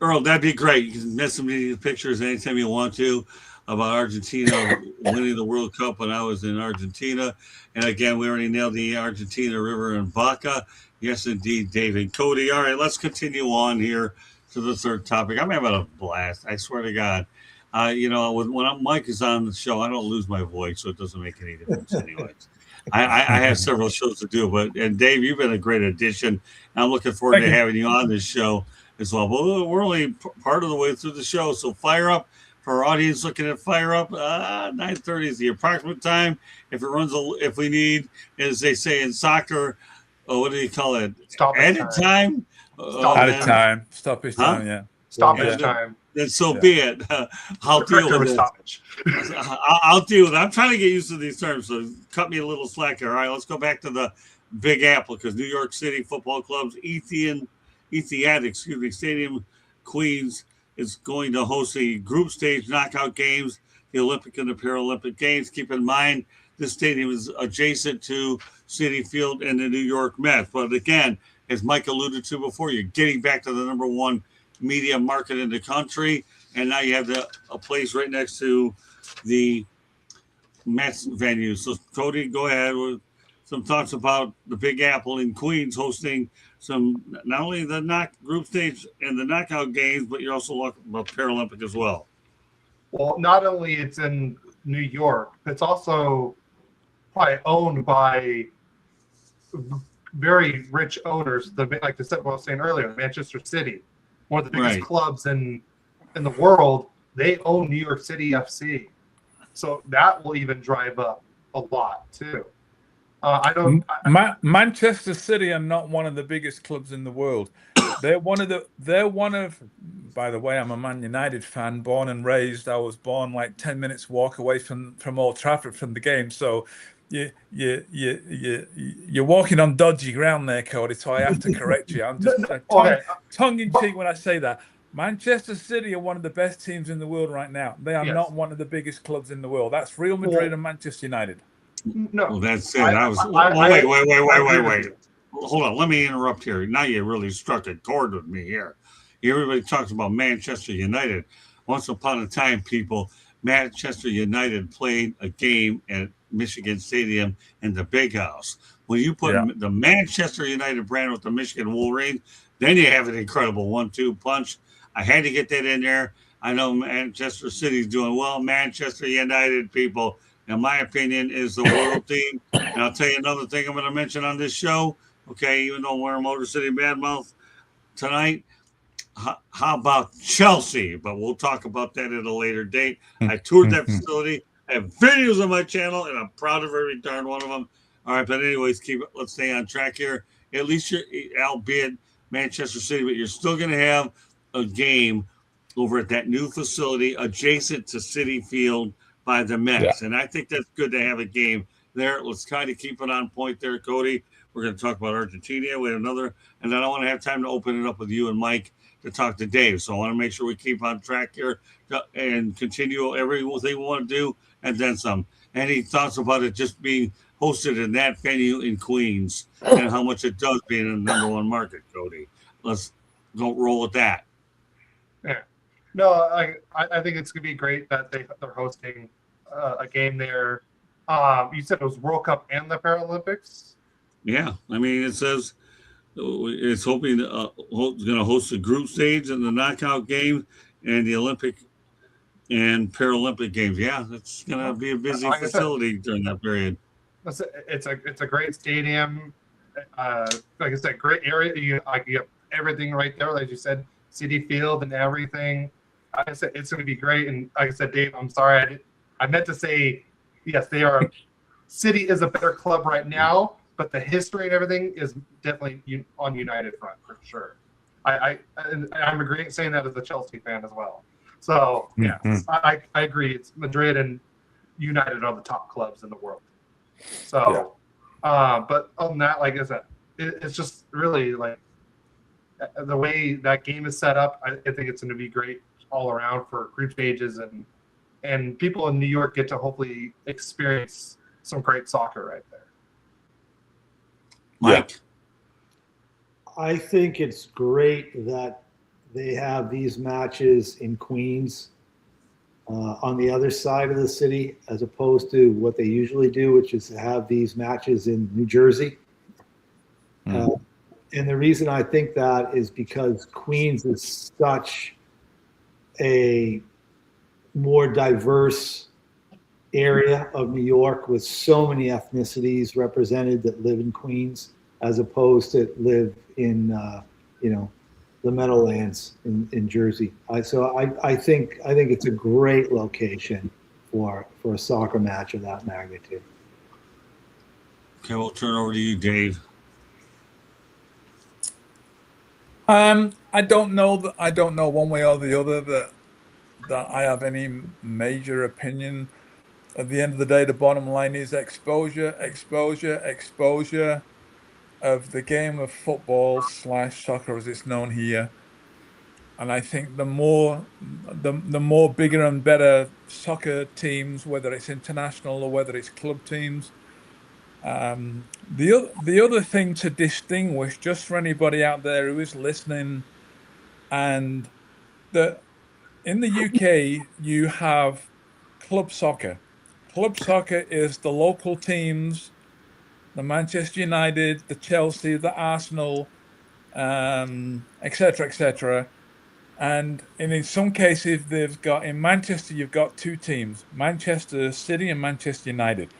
Earl, that'd be great. You can send me pictures anytime you want to about Argentina winning the World Cup when I was in Argentina. And again, we already nailed the Argentina, River, and Vaca. Yes, indeed, Dave and Cody. All right, let's continue on here to the third topic. I'm having a blast. I swear to God. When Mike is on the show, I don't lose my voice, so it doesn't make any difference anyways. I have several shows to do, and Dave, you've been a great addition. I'm looking forward to having you on this show as well. But we're only part of the way through the show, so fire up For our audience looking at Fire Up, 9:30 is the approximate time. If it runs, if we need, as they say in soccer, what do you call it? Stoppage Added time. Out of time. Stoppage Huh? time. Yeah. Stoppage Yeah. time. Then so Yeah. be it. I'll deal Director with it. stoppage. I'll deal with it. I'm trying to get used to these terms, so cut me a little slack here. All right, let's go back to the Big Apple because New York City Football Club's Etihad Stadium, Queens is going to host the group stage knockout games, the Olympic and the Paralympic Games. Keep in mind, this stadium is adjacent to Citi Field and the New York Mets. But again, as Mike alluded to before, you're getting back to the number one media market in the country, and now you have a place right next to the Mets venue. So, Cody, go ahead with some thoughts about the Big Apple in Queens hosting some, not only the group stage and the knockout games, but you're also talking about Paralympic as well. Well, not only it's in New York, it's also probably owned by very rich owners. Like I said, what I was saying earlier, Manchester City, one of the biggest Right. clubs in the world. They own New York City FC, so that will even drive up a lot too. I don't. Manchester City are not one of the biggest clubs in the world. They're one of. By the way, I'm a Man United fan, born and raised. I was born like 10 minutes walk away from Old Trafford from the game. So you're walking on dodgy ground there, Cody. So I have to correct you. I'm just tongue in cheek when I say that. Manchester City are one of the best teams in the world right now. They are Yes. not one of the biggest clubs in the world. That's Real Madrid and Manchester United. No, Well, that's it. I- Wait. agree with you. Hold on. Let me interrupt here. Now you really struck a chord with me here. Everybody talks about Manchester United. Once upon a time, people, Manchester United played a game at Michigan Stadium in the Big House. When you put the Manchester United brand with the Michigan Wolverines, then you have an incredible 1-2 punch. I had to get that in there. I know Manchester City's doing well. Manchester United, people, in my opinion, is the world team. And I'll tell you another thing I'm going to mention on this show. Okay, even though we're Motor City Badmouth tonight, how about Chelsea? But we'll talk about that at a later date. I toured that facility. I have videos on my channel, and I'm proud of every darn one of them. All right, but anyways, let's stay on track here. At least you're, albeit Manchester City, but you're still going to have a game over at that new facility adjacent to Citi Field by the Mets. And I think that's good to have a game there. Let's kind of keep it on point there, Cody. We're going to talk about Argentina. We have another, and then I want to have time to open it up with you and Mike to talk to Dave. So I want to make sure we keep on track here and continue everything we want to do and then some. Any thoughts about it just being hosted in that venue in Queens and how much it does being in the number one market, Cody? Let's go roll with that. Yeah. No, I think it's going to be great that they're hosting a game there. You said it was World Cup and the Paralympics? Yeah. I mean, it says it's hoping going to host the group stage and the knockout game and the Olympic and Paralympic games. Yeah, it's going to be a busy facility during that period. It's a great stadium. Like I said, great area. You have everything right there, like you said, Citi Field and everything. I said it's going to be great. And like I said, Dave, I'm sorry, I meant to say yes. They are. City is a better club right now, but the history and everything is definitely on United front for sure. I'm agreeing saying that as a Chelsea fan as well. So yeah, I agree. It's Madrid and United are the top clubs in the world. So, but other than that, like I said, it's just really like the way that game is set up. I think it's going to be great all around for group stages, and people in New York get to hopefully experience some great soccer right there. Mike? I think it's great that they have these matches in Queens on the other side of the city, as opposed to what they usually do, which is to have these matches in New Jersey. And the reason I think that is because Queens is such a more diverse area of New York with so many ethnicities represented that live in Queens, as opposed to live in, the Meadowlands in Jersey. I think it's a great location for a soccer match of that magnitude. Okay, we'll turn over to you, Dave. I don't know I don't know one way or the other that I have any major opinion. At the end of the day, the bottom line is exposure of the game of football / soccer as it's known here. And I think the more bigger and better soccer teams, whether it's international or whether it's club teams. The other thing to distinguish, just for anybody out there who is listening, and that in the UK you have club soccer. Club soccer is the local teams, the Manchester United, the Chelsea, the Arsenal, etc., etc. And in some cases, they've got in Manchester, you've got two teams, Manchester City and Manchester United.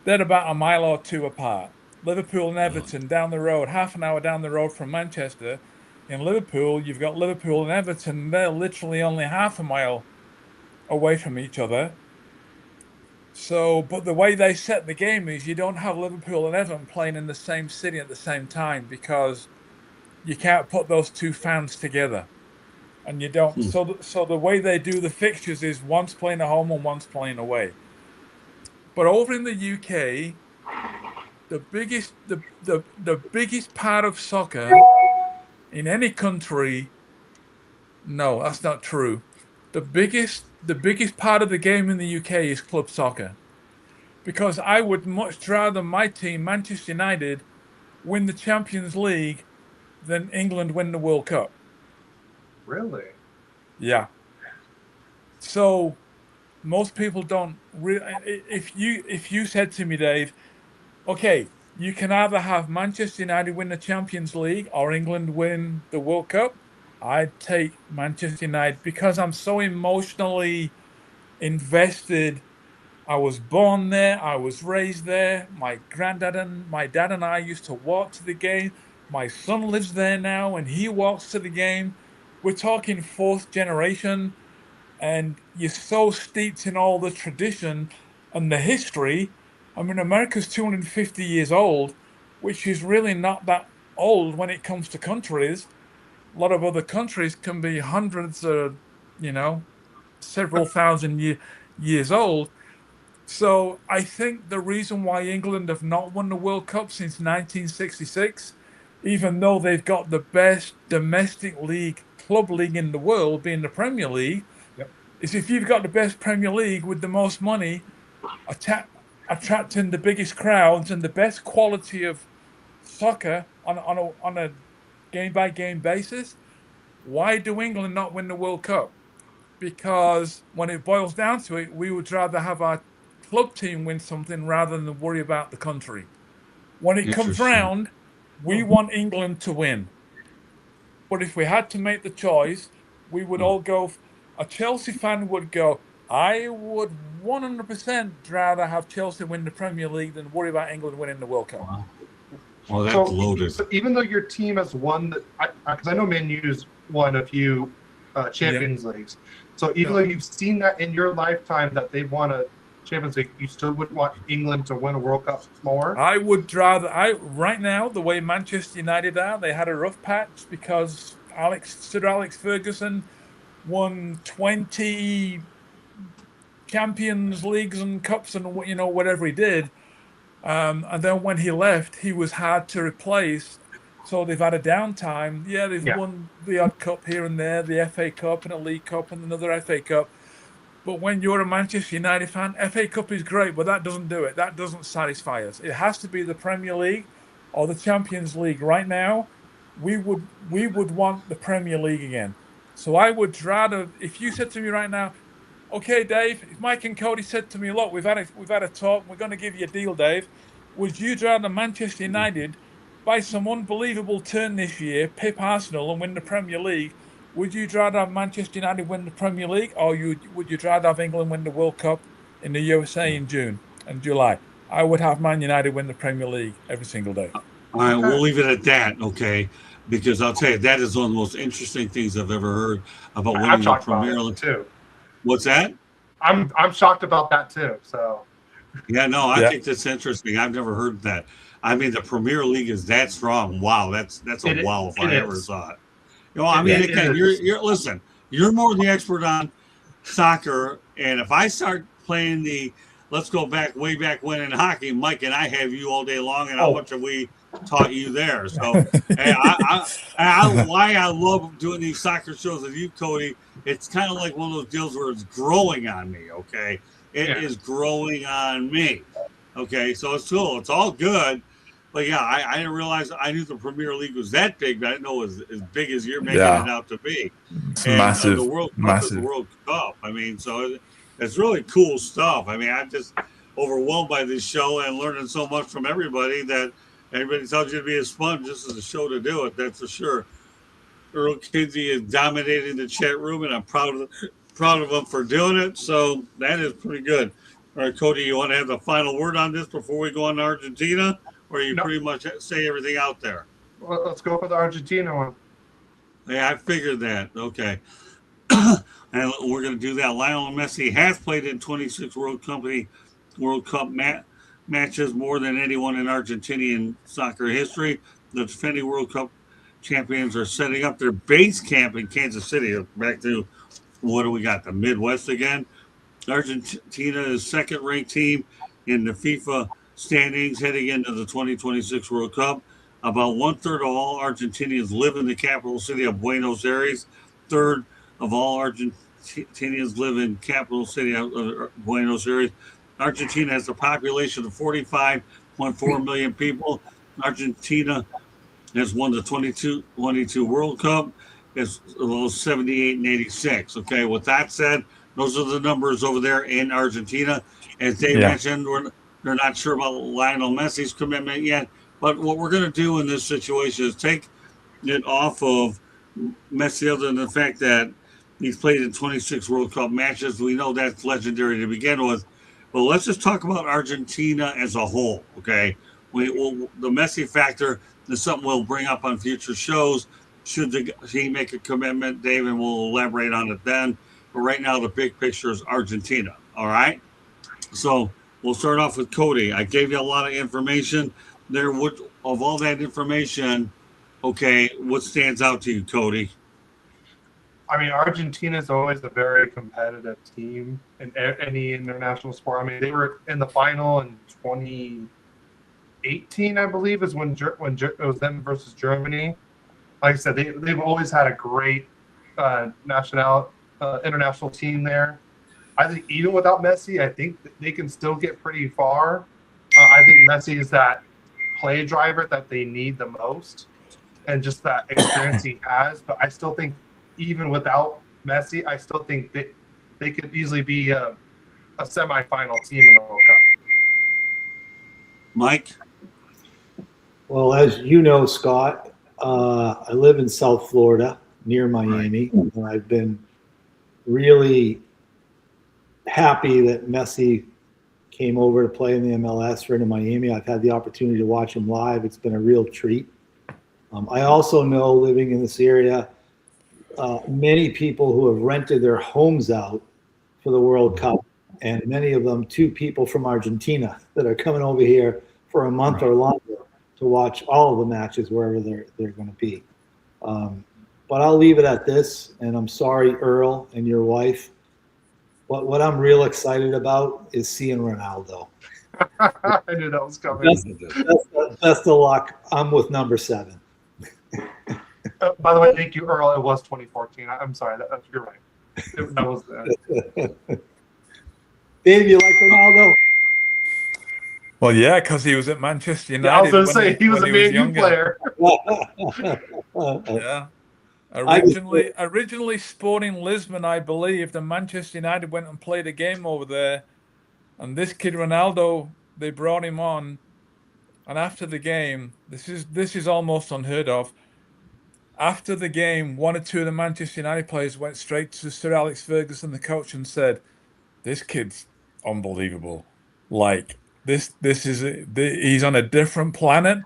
They're about a mile or two apart. Liverpool and Everton down the road, half an hour down the road from Manchester. In Liverpool, you've got Liverpool and Everton. They're literally only half a mile away from each other. So, but the way they set the game is you don't have Liverpool and Everton playing in the same city at the same time because you can't put those two fans together. And you don't. So the way they do the fixtures is one's playing at home and one's playing away. But over in the UK, the biggest part of soccer in any country, no, that's not true. The biggest part of the game in the UK is club soccer. Because I would much rather my team, Manchester United, win the Champions League than England win the World Cup. Really? Yeah. So most people don't really. If you said to me, Dave, okay, you can either have Manchester United win the Champions League or England win the World Cup, I'd take Manchester United because I'm so emotionally invested. I was born there. I was raised there. My dad and I used to walk to the game. My son lives there now and he walks to the game. We're talking fourth generation, and you're so steeped in all the tradition and the history. I mean, America's 250 years old, which is really not that old when it comes to countries. A lot of other countries can be hundreds of, several thousand years old. So I think the reason why England have not won the World Cup since 1966, even though they've got the best domestic club league in the world, being the Premier League, is if you've got the best Premier League with the most money, attracting the biggest crowds and the best quality of soccer on a game-by-game basis, why do England not win the World Cup? Because when it boils down to it, we would rather have our club team win something rather than worry about the country. When it comes round, we want England to win. But if we had to make the choice, we would all go. A Chelsea fan would go, I would 100% rather have Chelsea win the Premier League than worry about England winning the World Cup. Wow. Well, that's loaded. So even though your team has won, because I know Man U's won a few Champions Leagues. So even though you've seen that in your lifetime that they've won a Champions League, you still would want England to win a World Cup more? I would rather. Right now, the way Manchester United are, they had a rough patch because Sir Alex Ferguson won 20 Champions Leagues and Cups and whatever he did. And then when he left, he was hard to replace. So they've had a downtime. Yeah, they've won the odd cup here and there, the FA Cup and a League Cup and another FA Cup. But when you're a Manchester United fan, FA Cup is great, but that doesn't do it. That doesn't satisfy us. It has to be the Premier League or the Champions League. Right now, we would want the Premier League again. So I would rather, if you said to me right now, okay, Dave, if Mike and Cody said to me, look, we've had a talk, we're going to give you a deal, Dave. Would you rather Manchester United, by some unbelievable turn this year, pip Arsenal and win the Premier League? Would you rather have Manchester United win the Premier League, or would you rather have England win the World Cup in the USA in June and July? I would have Man United win the Premier League every single day. All right, we'll leave it at that, okay? because I'll tell you, that is one of the most interesting things I've ever heard about I'm winning the shocked about Premier it League. too. What's that? I'm shocked about that too. So Yeah, no, I Yeah. think that's interesting. I've never heard that. I mean, the Premier League is that strong. Wow, that's a It- wow if it I ever is. saw it. You know, I mean, It again, is. you're listen. You're more the expert on soccer, and if I start playing let's go back way back when in hockey, Mike and I have you all day long, and how Oh. much have we taught you there? So, hey, why I love doing these soccer shows with you, Cody. It's kind of like one of those deals where it's growing on me. Okay, it is growing on me. Okay, so it's cool. It's all good. But yeah, I didn't realize. I knew the Premier League was that big, but I didn't know it was as big as you're making it out to be. It's And massive. the World Cup massive. is the World Cup. I mean, so it's really cool stuff. I mean, I'm just overwhelmed by this show and learning so much from everybody that everybody tells you to be a sponge. This is a show to do it. That's for sure. Earl Kinsey is dominating the chat room, and I'm proud of him for doing it. So that is pretty good. All right, Cody, you want to have the final word on this before we go on to Argentina, or you No. pretty much say everything out there? well, let's go for the Argentina one. Yeah, I figured that. Okay. And we're going to do that. Lionel Messi has played in 26 World Cup matches, more than anyone in Argentinian soccer history. The defending World Cup champions are setting up their base camp in Kansas City. Back to, what do we got, the Midwest again? Argentina is second-ranked team in the FIFA standings heading into the 2026 World Cup. About one-third of all Argentinians live in the capital city of Buenos Aires. Third of all Argentinians live in capital city of Buenos Aires. Argentina has a population of 45.4 million people. Argentina has won the 22 World Cup. It's 78 and 86. Okay, with that said, those are the numbers over there in Argentina. As they mentioned, they're not sure about Lionel Messi's commitment yet. But what we're going to do in this situation is take it off of Messi, other than the fact that he's played in 26 World Cup matches. We know that's legendary to begin with. But let's just talk about Argentina as a whole, okay? The Messi factor is something we'll bring up on future shows. Should he make a commitment, Dave, and we'll elaborate on it then. But right now, the big picture is Argentina, all right? So we'll start off with Cody. I gave you a lot of information there. Of all that information, okay, what stands out to you, Cody? I mean, Argentina is always a very competitive team in any international sport. I mean, they were in the final in 2018, I believe, is when it was them versus Germany. Like I said, they've always had a great international team there. I think even without Messi, I think they can still get pretty far. I think Messi is that play driver that they need the most, and just that experience he has. But I still think, even without Messi, I still think that they could easily be a semifinal team in the World Cup. Mike? Well, as you know, Scott, I live in South Florida near Miami, and I've been really happy that Messi came over to play in the MLS for Miami. I've had the opportunity to watch him live. It's been a real treat. I also know, living in this area, many people who have rented their homes out for the World Cup, and many of them, 2 people from Argentina that are coming over here for a month or longer to watch all of the matches wherever they're going to be. But I'll leave it at this, and I'm sorry, Earl and your wife. What I'm real excited about is seeing Ronaldo. I knew that was coming. Best of luck. I'm with number 7. By the way, thank you, Earl. It was 2014. I'm sorry. You're right. That was Dave, you like Ronaldo? Well, yeah, because he was at Manchester United. Yeah, I was going to when say he was a when Man U younger. player. Yeah. Originally Sporting Lisbon, I believe, and Manchester United went and played a game over there. And this kid Ronaldo, they brought him on. And after the game, this is almost unheard of. After the game, 1 or 2 of the Manchester United players went straight to Sir Alex Ferguson, the coach, and said, "This kid's unbelievable. Like he's on a different planet."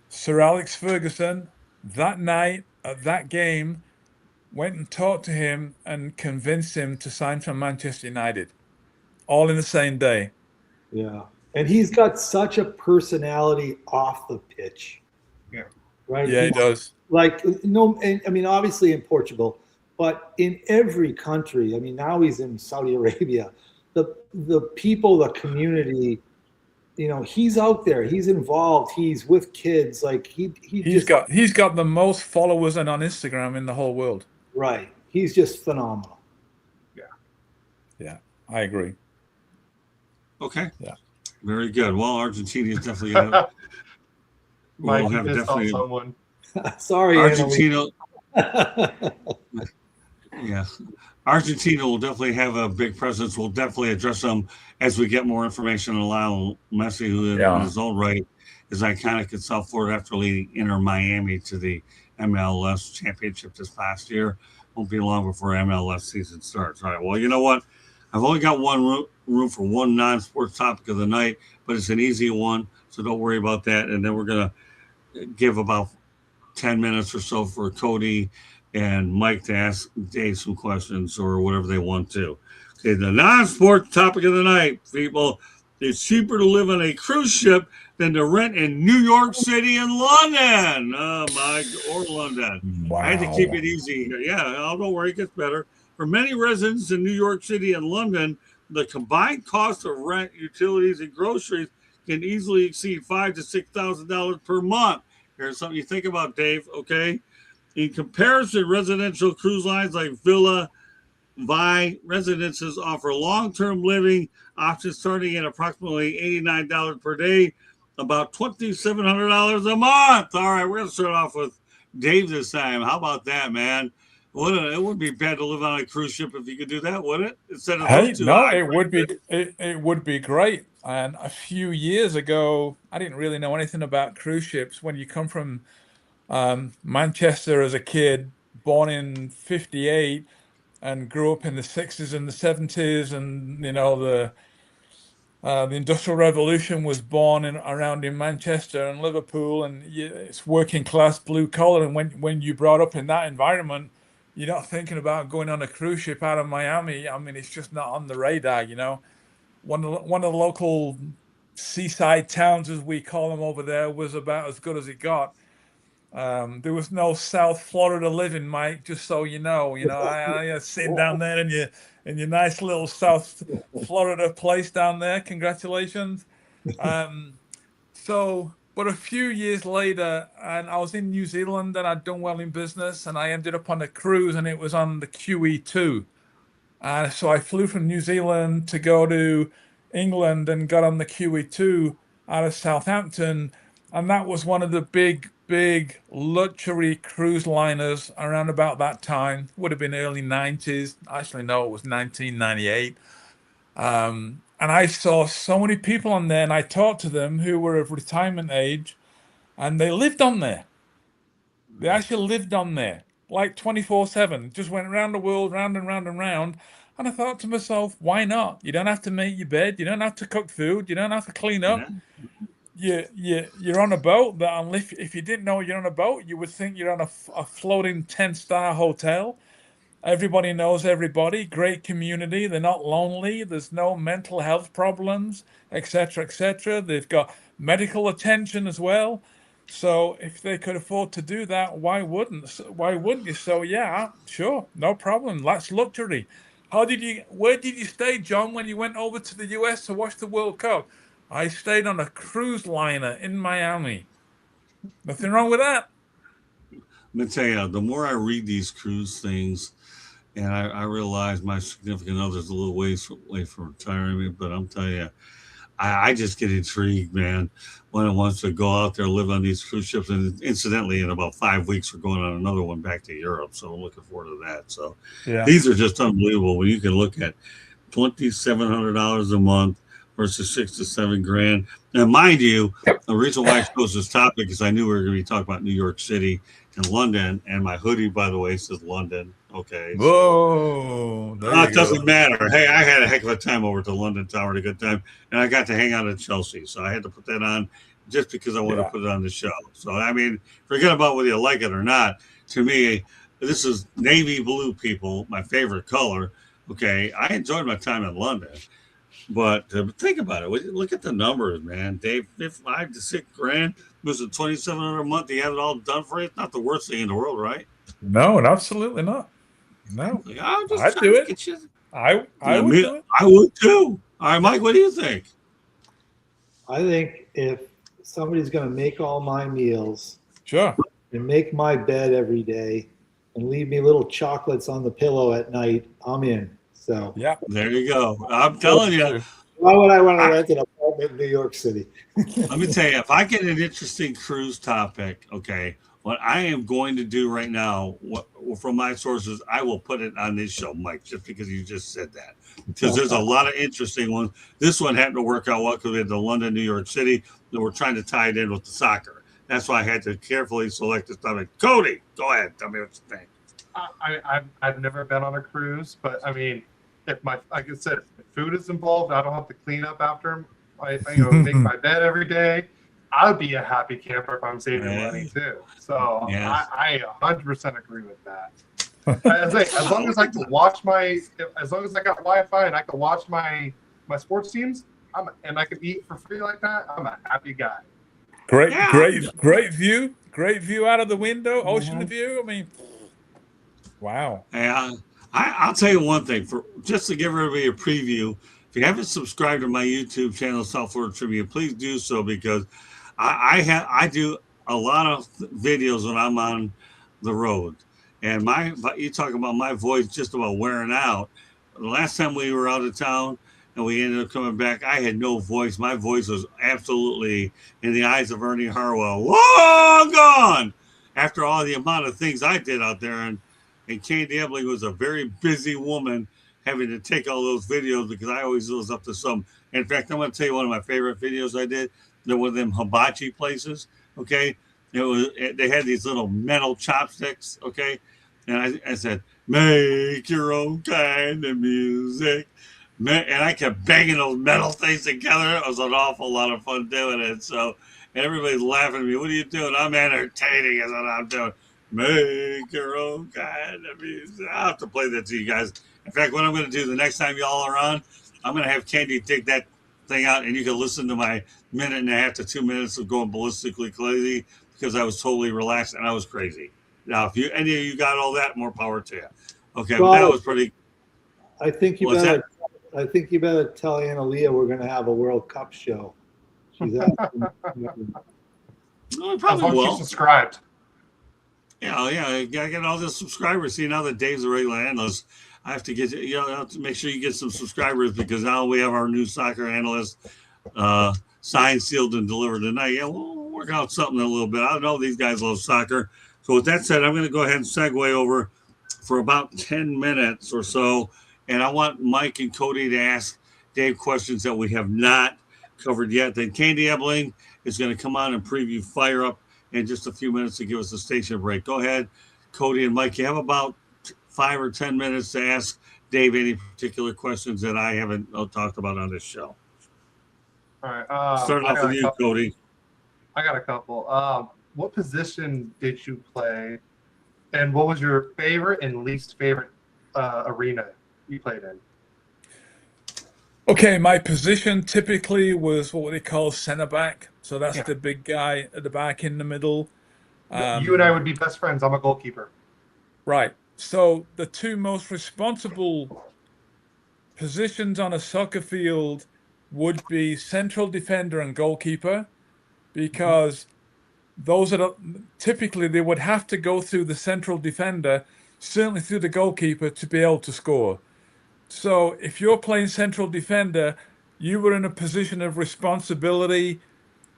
Sir Alex Ferguson that night at that game, went and talked to him and convinced him to sign for Manchester United, all in the same day. Yeah. And he's got such a personality off the pitch. Yeah. Right. Yeah, he does. Like, no, and I mean, obviously in Portugal, but in every country. I mean, now he's in Saudi Arabia. The people, the community, you know, he's out there. He's involved. He's with kids. Like he's got the most followers on Instagram in the whole world. Right. He's just phenomenal. Yeah, I agree. Okay. Yeah. Very good. Well, Argentina is definitely gonna, Mike, we'll you have pissed off definitely someone. Sorry, Argentina. Yeah. Argentina will definitely have a big presence. We'll definitely address them as we get more information on Lionel Messi, who in his own right is iconic in South Florida after leading Inter Miami to the MLS championship this past year. Won't be long before MLS season starts. All right. Well, you know what? I've only got one room for one non-sports topic of the night, but it's an easy one, so don't worry about that. And then we're going to give about 10 minutes or so for Cody and Mike to ask Dave some questions or whatever they want to. Okay, the non-sports topic of the night, people. It's cheaper to live on a cruise ship than to rent in New York City and London. Or London. Wow. I had to keep it easy here. Yeah, don't worry, it gets better. For many residents in New York City and London, the combined cost of rent, utilities, and groceries can easily exceed $5,000 to $6,000 per month. Here's something you think about, Dave, okay? In comparison, residential cruise lines like Villa Vi Residences offer long-term living options starting at approximately $89 per day, about $2,700 a month. All right, we're going to start off with Dave this time. How about that, man? It would be bad to live on a cruise ship if you could do that, would it? Instead of it would be great. And a few years ago, I didn't really know anything about cruise ships. When you come from Manchester as a kid, born in '58, and grew up in the '60s and the '70s, and you know the Industrial Revolution was born around in Manchester and Liverpool, and it's working class, blue collar. And when you brought up in that environment, you're not thinking about going on a cruise ship out of Miami. I mean, it's just not on the radar, you know. One of the local seaside towns, as we call them over there, was about as good as it got. There was no South Florida living, Mike, just so you know. You know, I sitting down there in your nice little South Florida place down there. Congratulations. But a few years later, and I was in New Zealand, and I'd done well in business, and I ended up on a cruise, and it was on the QE2. So I flew from New Zealand to go to England and got on the QE2 out of Southampton, and that was one of the big luxury cruise liners around about that time. Would have been early 90s. Actually, no, it was 1998. And I saw so many people on there, and I talked to them who were of retirement age, and they lived on there. They actually lived on there, like 24/7. Just went around the world, round and round and round. And I thought to myself, why not? You don't have to make your bed. You don't have to cook food. You don't have to clean up. You're on a boat. If you didn't know you're on a boat, you would think you're on a floating 10-star hotel. Everybody knows everybody. Great community. They're not lonely. There's no mental health problems, etc., etc. They've got medical attention as well. So if they could afford to do that, why wouldn't you? So yeah, sure, no problem. That's luxury. Where did you stay, John, when you went over to the US to watch the World Cup? I stayed on a cruise liner in Miami. Nothing wrong with that. Let me tell you, the more I read these cruise things, and I realize my significant other's a little ways away from retirement, but I'm telling you, I just get intrigued, man, when it wants to go out there, live on these cruise ships. And incidentally, in about 5 weeks, we're going on another one back to Europe. So I'm looking forward to that. So These are just unbelievable when you can look at $2,700 a month versus $6,000 to $7,000. Now, mind you, the reason why I chose this topic is I knew we were going to be talking about New York City and London. And my hoodie, by the way, says London. Okay. Whoa. It doesn't matter. Hey, I had a heck of a time over at the London Tower, a good time. And I got to hang out at Chelsea. So I had to put that on just because I want Yeah. to put it on the show. So I mean, forget about whether you like it or not. To me, this is navy blue, people, my favorite color. Okay, I enjoyed my time in London, but think about it. Look at the numbers, man. Dave, 5 to 6 grand was it 2,700 a month? You have it all done for you. It's not the worst thing in the world, right? No, absolutely not. No, Like, I'm just I'd trying do to it. get you. I would do it. I would too. All right, Mike, what do you think? I think if somebody's going to make all my meals Sure. and make my bed every day and leave me little chocolates on the pillow at night, I'm in. So Yeah. There you go. I'm telling you. why would I want to rent an apartment in New York City? Let me tell you, if I get an interesting cruise topic, okay, what I am going to do right now, from my sources, I will put it on this show, Mike, just because you just said that. Because there's a lot of interesting ones. This one happened to work out well because we had the London, New York City, and we're trying to tie it in with the soccer. That's why I had to carefully select this topic. Cody, go ahead. Tell me what you think. I've never been on a cruise, but I mean, if like I said, if food is involved, I don't have to clean up after. I make my bed every day. I'd be a happy camper if I'm saving money too. So Yes. I 100% agree with that. As long as I can watch as long as I got Wi-Fi and I can watch my sports teams, and I can eat for free like that, I'm a happy guy. Great, Yeah. great view. Great view out of the window, ocean view. I mean, wow. Yeah, I'll tell you one thing. For just to give everybody a preview, if you haven't subscribed to my YouTube channel, South Florida Trivia, please do so because I do a lot of videos when I'm on the road, and you talk about my voice just about wearing out. The last time we were out of town and we ended up coming back, I had no voice. My voice was absolutely, in the eyes of Ernie Harwell, long gone after all the amount of things I did out there. And Candy Ebling was a very busy woman having to take all those videos because I always was up to some. In fact, I'm going to tell you one of my favorite videos I did. There were them hibachi places, okay? They had these little metal chopsticks, okay? And I said, make your own kind of music. And I kept banging those metal things together. It was an awful lot of fun doing it. So everybody's laughing at me. What are you doing? I'm entertaining is what I'm doing. Make your own kind of music. I'll have to play that to you guys. In fact, what I'm going to do the next time y'all are on, I'm going to have Candy dig that thing out and you can listen to my 1.5 to 2 minutes of going ballistically crazy because I was totally relaxed and I was crazy. Now, if any of you got all that, more power to you. Okay, but that was pretty. I think you better tell Anna Leah we're going to have a World Cup show. She's asking. No, As probably long as will. you subscribed. Yeah, I get all the subscribers. See, now that Dave's a regular analyst, I have to get I have to make sure you get some subscribers because now we have our new soccer analyst signed, sealed, and delivered tonight. Yeah, we'll work out something a little bit. I know these guys love soccer. So with that said, I'm going to go ahead and segue over for about 10 minutes or so, and I want Mike and Cody to ask Dave questions that we have not covered yet. Then Candy Ebling is going to come on and preview Fire Up in just a few minutes to give us a station break. Go ahead, Cody and Mike. You have about 5 or 10 minutes to ask Dave any particular questions that I haven't talked about on this show. All right. Start off with you, Cody. I got a couple. What position did you play, and what was your favorite and least favorite arena you played in? Okay, my position typically was what they call center back. So that's the big guy at the back in the middle. You and I would be best friends. I'm a goalkeeper. Right. So the two most responsible positions on a soccer field would be central defender and goalkeeper, because those are typically they would have to go through the central defender, certainly through the goalkeeper, to be able to score. So if you're playing central defender, you were in a position of responsibility.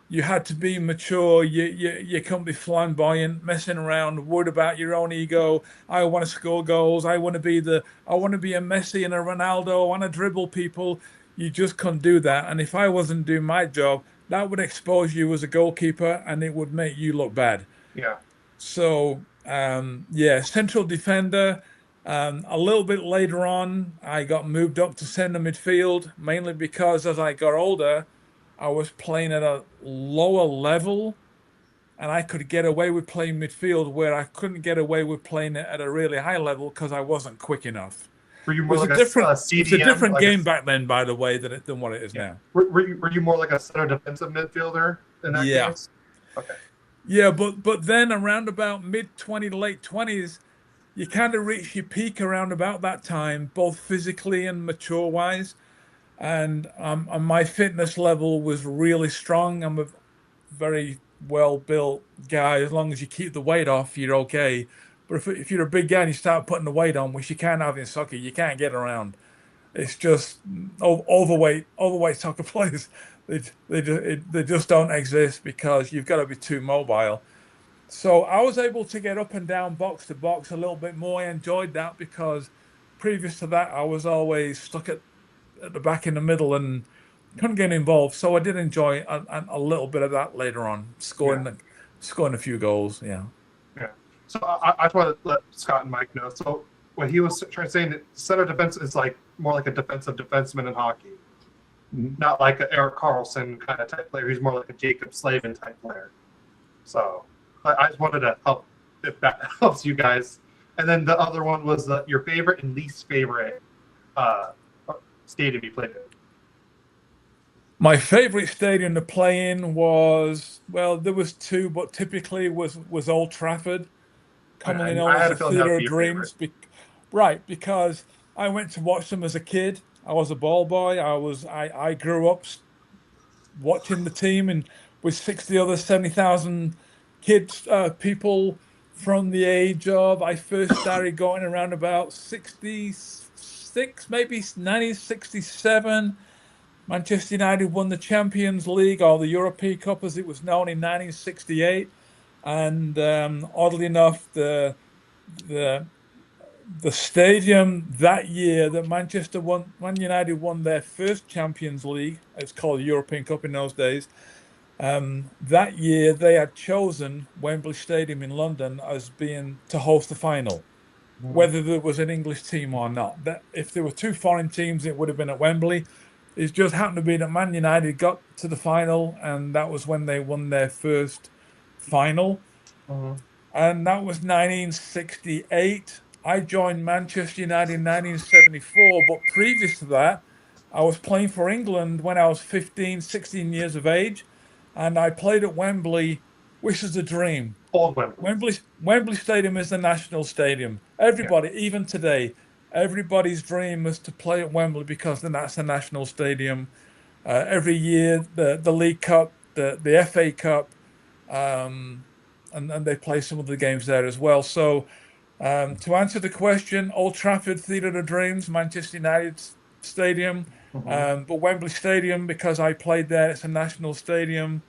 You had to be mature. You can't be flamboyant, messing around, worried about your own ego. I want to score goals. I want to be a Messi and a Ronaldo. I want to dribble people. You just couldn't do that. And if I wasn't doing my job, that would expose you as a goalkeeper, and it would make you look bad. Yeah. So central defender. A little bit later on, I got moved up to center midfield, mainly because as I got older, I was playing at a lower level, and I could get away with playing midfield where I couldn't get away with playing it at a really high level because I wasn't quick enough. Were you It more was like a different, a it was a CDM? different like game back then, by the way, than what it is Yeah. now. Were you more like a center defensive midfielder in that Yeah. case? Okay. Yeah, but then around about mid-20 to late 20s, you kind of reach your peak around about that time, both physically and mature wise. And my fitness level was really strong. I'm a very well built guy. As long as you keep the weight off, you're okay. But if you're a big guy and you start putting the weight on, which you can't have in soccer, you can't get around. It's just overweight soccer players. They just don't exist because you've got to be too mobile. So I was able to get up and down box to box a little bit more. I enjoyed that because previous to that, I was always stuck at the back in the middle and couldn't get involved. So I did enjoy a little bit of that later on, scoring a few goals. Yeah. Yeah. So I just want to let Scott and Mike know. So what he was trying to say, that center defense is like more like a defensive defenseman in hockey, not like an Eric Carlson kind of type player. He's more like a Jacob Slavin type player. So I just wanted to help if that helps you guys. And then the other one was your favorite and least favorite stadium you played in. My favorite stadium to play in was, well, there was two, but typically was Old Trafford, commonly known as the Theatre of Dreams. Right, because I went to watch them as a kid. I was a ball boy. I grew up watching the team, and with 60 other 70,000 kids, people from the age of, I first started going around about 66, maybe 1967. Manchester United won the Champions League, or the European Cup as it was known, in 1968. And oddly enough, the stadium that year that Man United won their first Champions League, it's called the European Cup in those days, that year they had chosen Wembley Stadium in London as being to host the final, whether there was an English team or not. That if there were two foreign teams, it would have been at Wembley. It just happened to be that Man United got to the final, and that was when they won their first final. And that was 1968. I joined Manchester United in 1974, but previous to that, I was playing for England when I was 15, 16 years of age, and I played at Wembley, which is a dream. Old Wembley. Wembley Stadium is the national stadium. Everybody, even today, everybody's dream is to play at Wembley because then that's the national stadium. Every year, the League Cup, the FA Cup, and they play some of the games there as well. So to answer the question, Old Trafford, Theatre of Dreams, Manchester United Stadium, but Wembley Stadium, because I played there, it's a national stadium,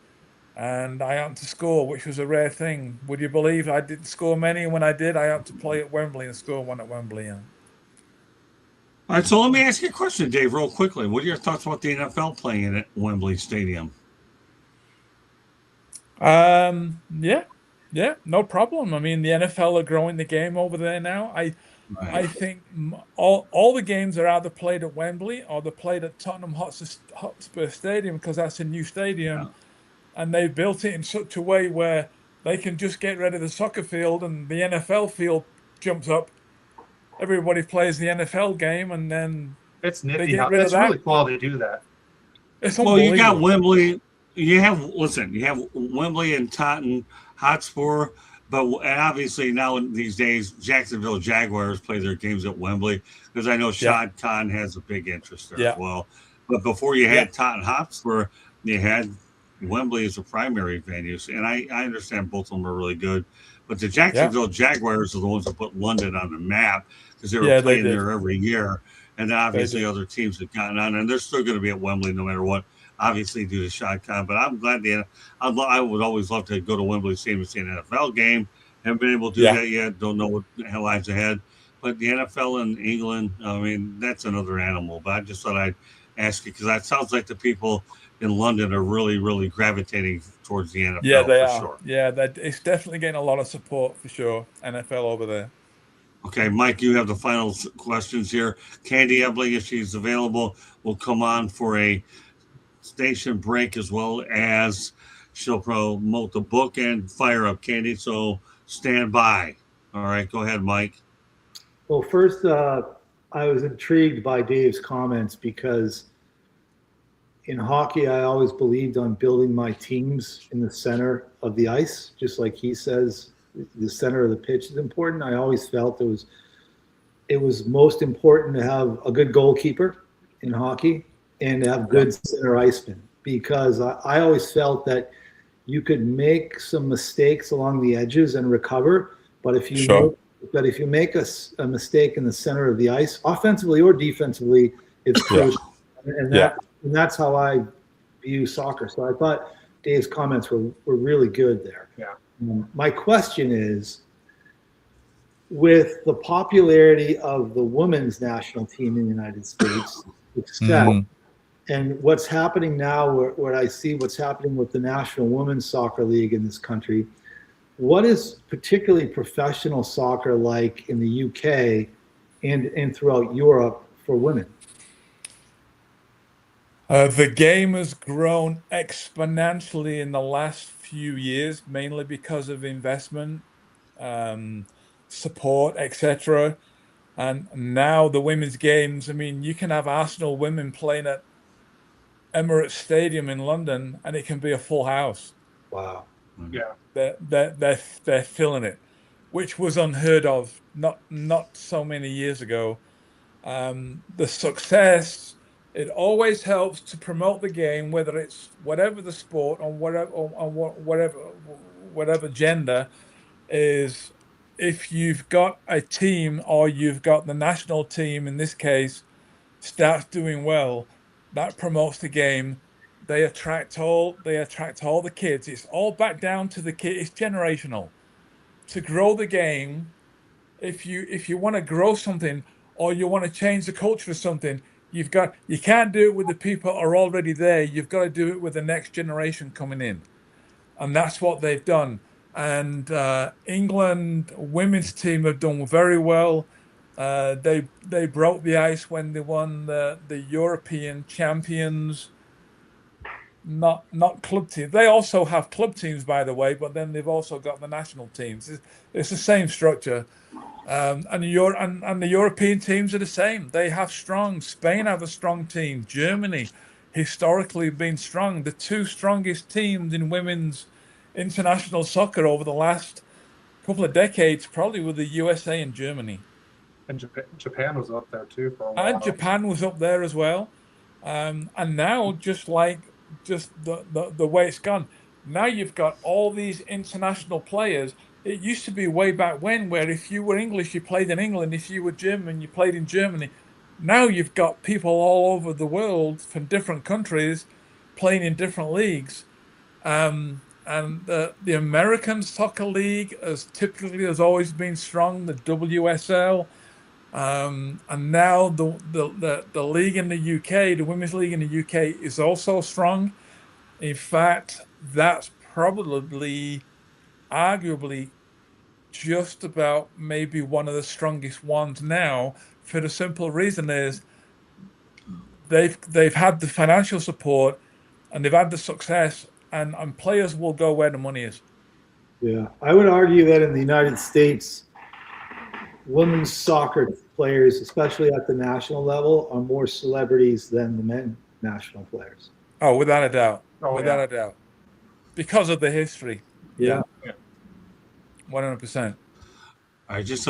and I happened to score, which was a rare thing. Would you believe I didn't score many? And when I did, I happened to play at Wembley and score one at Wembley. Yeah. All right, so let me ask you a question, Dave, real quickly. What are your thoughts about the NFL playing at Wembley Stadium? Yeah, no problem. I mean, the NFL are growing the game over there now. I think all the games are either played at Wembley or they're played at Tottenham Hotspur Stadium because that's a new stadium, and they built it in such a way where they can just get rid of the soccer field and the NFL field jumps up. Everybody plays the NFL game, and then it's nifty. they get rid It's of that. really cool they do that. It's Well, you got unbelievable. Wembley. You have Wembley and Tottenham Hotspur, but obviously now these days, Jacksonville Jaguars play their games at Wembley because I know Shad Khan has a big interest there as well. But before you had Tottenham Hotspur, you had Wembley as a primary venue, and I understand both of them are really good. But the Jacksonville Jaguars are the ones that put London on the map because they were playing there every year. And then obviously other teams have gotten on, and they're still going to be at Wembley no matter what, obviously due to Shad Khan. But I'm glad I would always love to go to Wembley Stadium and see an NFL game. Haven't been able to do that yet. Don't know what the hell lies ahead. But the NFL in England, I mean, that's another animal. But I just thought I'd ask you because that sounds like the people in London are really, really gravitating towards the NFL. Yeah, they for are. Sure. Yeah, it's definitely getting a lot of support for sure. NFL over there. Okay, Mike, you have the final questions here. Candy Ebling, if she's available, will come on for a station break, as well as she'll promote the book and Fire Up Candy. So stand by. All right, go ahead, Mike. Well, first, I was intrigued by Dave's comments because in hockey, I always believed on building my teams in the center of the ice, just like he says, the center of the pitch is important. I always felt it was most important to have a good goalkeeper in hockey and to have good center icemen, because I always felt that you could make some mistakes along the edges and recover, but if you make a mistake in the center of the ice, offensively or defensively, it's crucial. And that's how I view soccer. So I thought Dave's comments were really good there. Yeah. My question is, with the popularity of the women's national team in the United States, and what's happening now, where I see what's happening with the National Women's Soccer League in this country, what is particularly professional soccer like in the UK and throughout Europe for women? The game has grown exponentially in the last few years, mainly because of investment, support, etc. And now the women's games, I mean, you can have Arsenal women playing at Emirates Stadium in London, and it can be a full house. Wow. Yeah. They're filling it, which was unheard of not so many years ago. The success, it always helps to promote the game, whether it's whatever the sport or whatever gender is. If you've got a team, or you've got the national team in this case, starts doing well, that promotes the game. They attract all the kids. It's all back down to the kid. It's generational. To grow the game, if you want to grow something, or you want to change the culture of something, you can't do it with the people who are already there. You've got to do it with the next generation coming in, and that's what they've done. And England women's team have done very well. They broke the ice when they won the European champions. Not club teams. They also have club teams, by the way, but then they've also got the national teams. It's the same structure. And the European teams are the same. They have strong. Spain have a strong team. Germany historically been strong. The two strongest teams in women's international soccer over the last couple of decades probably were the USA and Germany. And Japan was up there too for a while. And Japan was up there as well. And now, just the way it's gone, now you've got all these international players. It used to be way back when, where if you were English, you played in England. If you were German, you played in Germany. Now you've got people all over the world from different countries playing in different leagues. And the American Soccer League has always been strong, the WSL. And now the league in the UK, the women's league in the UK, is also strong. In fact, that's probably, arguably, just about maybe one of the strongest ones now, for the simple reason is they've had the financial support and they've had the success, and players will go where the money is. Yeah, I would argue that in the United States, women's soccer players, especially at the national level, are more celebrities than the men national players. Oh, without a doubt. Without a doubt. Because of the history. Yeah. 100%. All right, just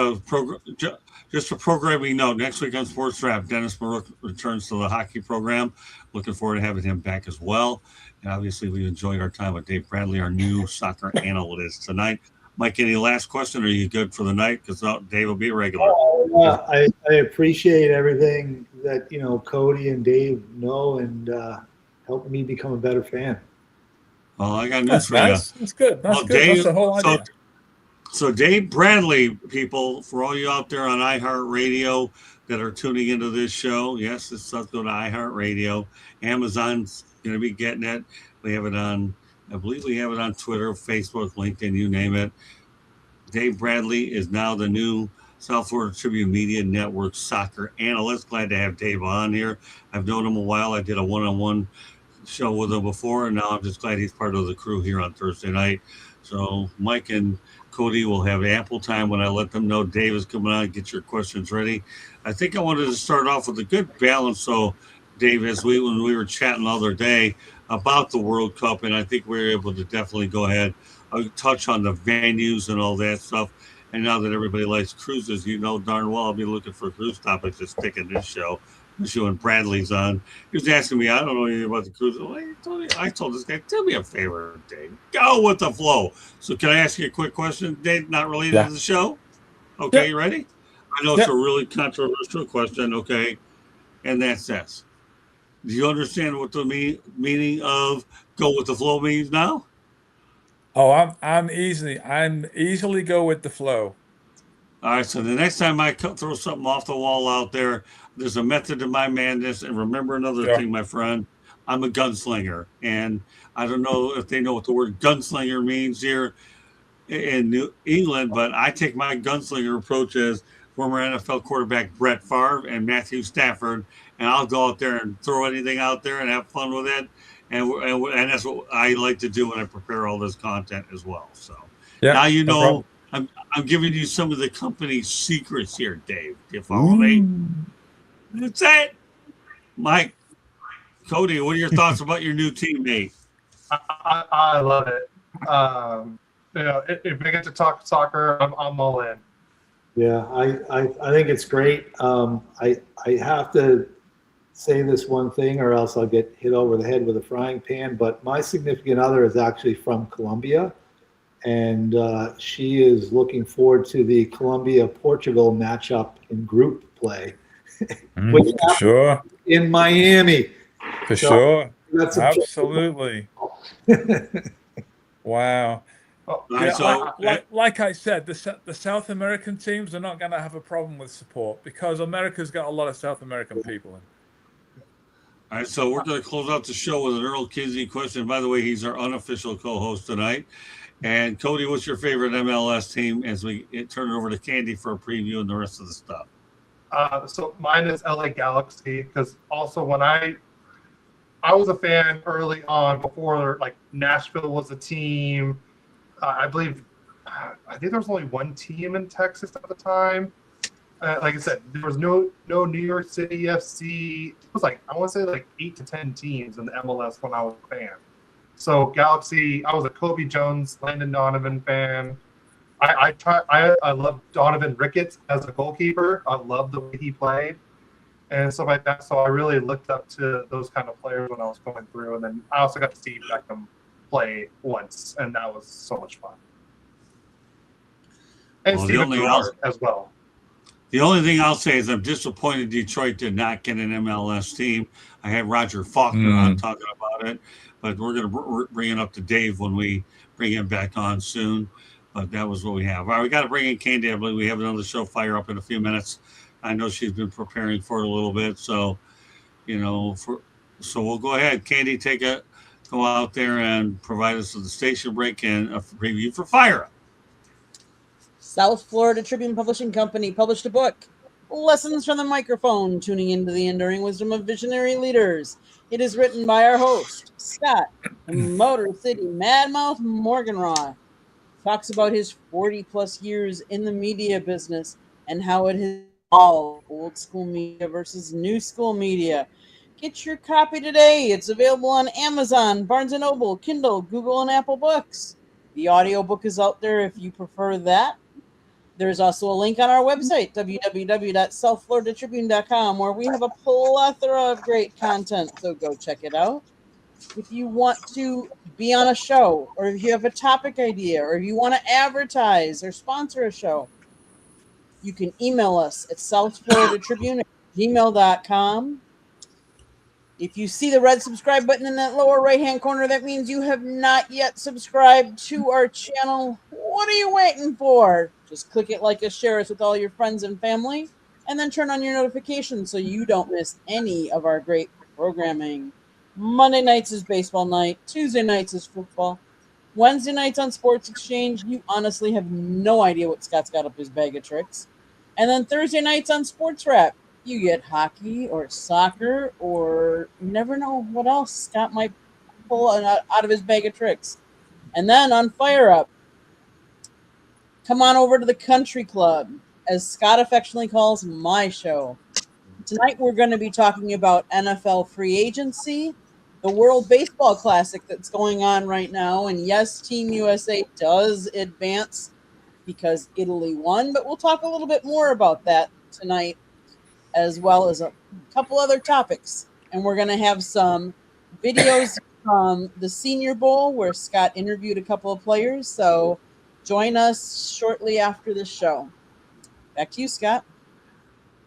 a programming note. Next week on Sports Wrap, Dennis Marook returns to the hockey program. Looking forward to having him back as well. And obviously, we enjoyed our time with Dave Bradley, our new soccer analyst tonight. Mike, any last question? Or are you good for the night? Because Dave will be a regular. I appreciate everything that Cody and Dave know, and helped me become a better fan. Well, I got news for you. That's good. That's good. Dave, that's the whole idea. So Dave Bradley, people, for all you out there on iHeartRadio that are tuning into this show, yes, this stuff go to iHeartRadio. Amazon's going to be getting it. We have it on, I believe we have it on Twitter, Facebook, LinkedIn, you name it. Dave Bradley is now the new South Florida Tribune Media Network soccer analyst. Glad to have Dave on here. I've known him a while. I did a one-on-one show with him before, and now I'm just glad he's part of the crew here on Thursday night. So Mike and Cody will have ample time when I let them know Dave is coming on. Get your questions ready. I think I wanted to start off with a good balance. So, Dave, when we were chatting the other day about the World Cup, and I think we were able to definitely go ahead, touch on the venues and all that stuff. And now that everybody likes cruises, you know darn well I'll be looking for cruise topics to stick in this show. When Bradley's on, he was asking me, I don't know anything about the cruise. I told this guy, tell me a favor, Dave. Go with the flow. So can I ask you a quick question, Dave, not related to the show? Okay, Yeah. You ready? I know it's a really controversial question, okay? And that's this. Do you understand what the meaning of go with the flow means now? Oh, I'm easily go with the flow. All right, so the next time I throw something off the wall out there, there's a method to my madness. And remember another thing, my friend, I'm a gunslinger. And I don't know if they know what the word gunslinger means here in New England, but I take my gunslinger approach as former NFL quarterback Brett Favre and Matthew Stafford, and I'll go out there and throw anything out there and have fun with it. And that's what I like to do when I prepare all this content as well. So now you know. I'm giving you some of the company's secrets here, Dave. Do you follow me? That's it. Mike, Cody, what are your thoughts about your new teammate? I love it. If we get to talk soccer, I'm all in. Yeah, I think it's great. I have to say this one thing or else I'll get hit over the head with a frying pan, but my significant other is actually from Colombia. And she is looking forward to the Colombia-Portugal matchup in group play. For sure. In Miami. For sure. That's absolutely. Wow. Like I said, the South American teams are not going to have a problem with support because America's got a lot of South American people in. All right, so we're going to close out the show with an Earl Kinsey question. By the way, he's our unofficial co-host tonight. And Cody, what's your favorite MLS team as we turn it over to Candy for a preview and the rest of the stuff? So mine is LA Galaxy because also when I was a fan early on before like Nashville was a team. I think there was only one team in Texas at the time. Like I said, there was no New York City FC. It was like I want to say like 8 to 10 teams in the MLS when I was a fan. So Galaxy, I was a Kobe Jones, Landon Donovan fan. I love Donovan Ricketts as a goalkeeper. I love the way he played and stuff like that. So I really looked up to those kind of players when I was going through. And then I also got to see Beckham play once, and that was so much fun. And Steven Gerrard as well. The only thing I'll say is I'm disappointed Detroit did not get an MLS team. I had Roger Faulkner on talking about it, but we're going to bring it up to Dave when we bring him back on soon. But that was what we have. All right, we got to bring in Candy. I believe we have another show fire up in a few minutes. I know she's been preparing for it a little bit. So, so we'll go ahead. Candy, go out there and provide us with the station break and a preview for Fire Up. South Florida Tribune Publishing Company published a book, Lessons from the Microphone, Tuning into the Enduring Wisdom of Visionary Leaders. It is written by our host, Scott, the Motor City Madmouth Morganroth. Talks about his 40-plus years in the media business and how it has evolved, old school media versus new school media. Get your copy today. It's available on Amazon, Barnes & Noble, Kindle, Google, and Apple Books. The audiobook is out there if you prefer that. There's also a link on our website, www.southfloridatribune.com, where we have a plethora of great content, so go check it out. If you want to be on a show, or if you have a topic idea, or if you want to advertise or sponsor a show, you can email us at southfloridatribune@gmail.com. If you see the red subscribe button in that lower right-hand corner, that means you have not yet subscribed to our channel. What are you waiting for? Just click it, like us, share us with all your friends and family, and then turn on your notifications so you don't miss any of our great programming. Monday nights is baseball night. Tuesday nights is football. Wednesday nights on Sports Exchange, you honestly have no idea what Scott's got up his bag of tricks. And then Thursday nights on Sports Wrap, You get hockey or soccer, or you never know what else Scott might pull out of his bag of tricks. And then on Fire Up, come on over to the Country Club, as Scott affectionately calls my show. Tonight we're going to be talking about NFL free agency, the World Baseball Classic that's going on right now, and yes, Team USA does advance because Italy won, but we'll talk a little bit more about that tonight, as well as a couple other topics. And we're going to have some videos from the Senior Bowl where Scott interviewed a couple of players. So join us shortly after the show. Back to you, Scott.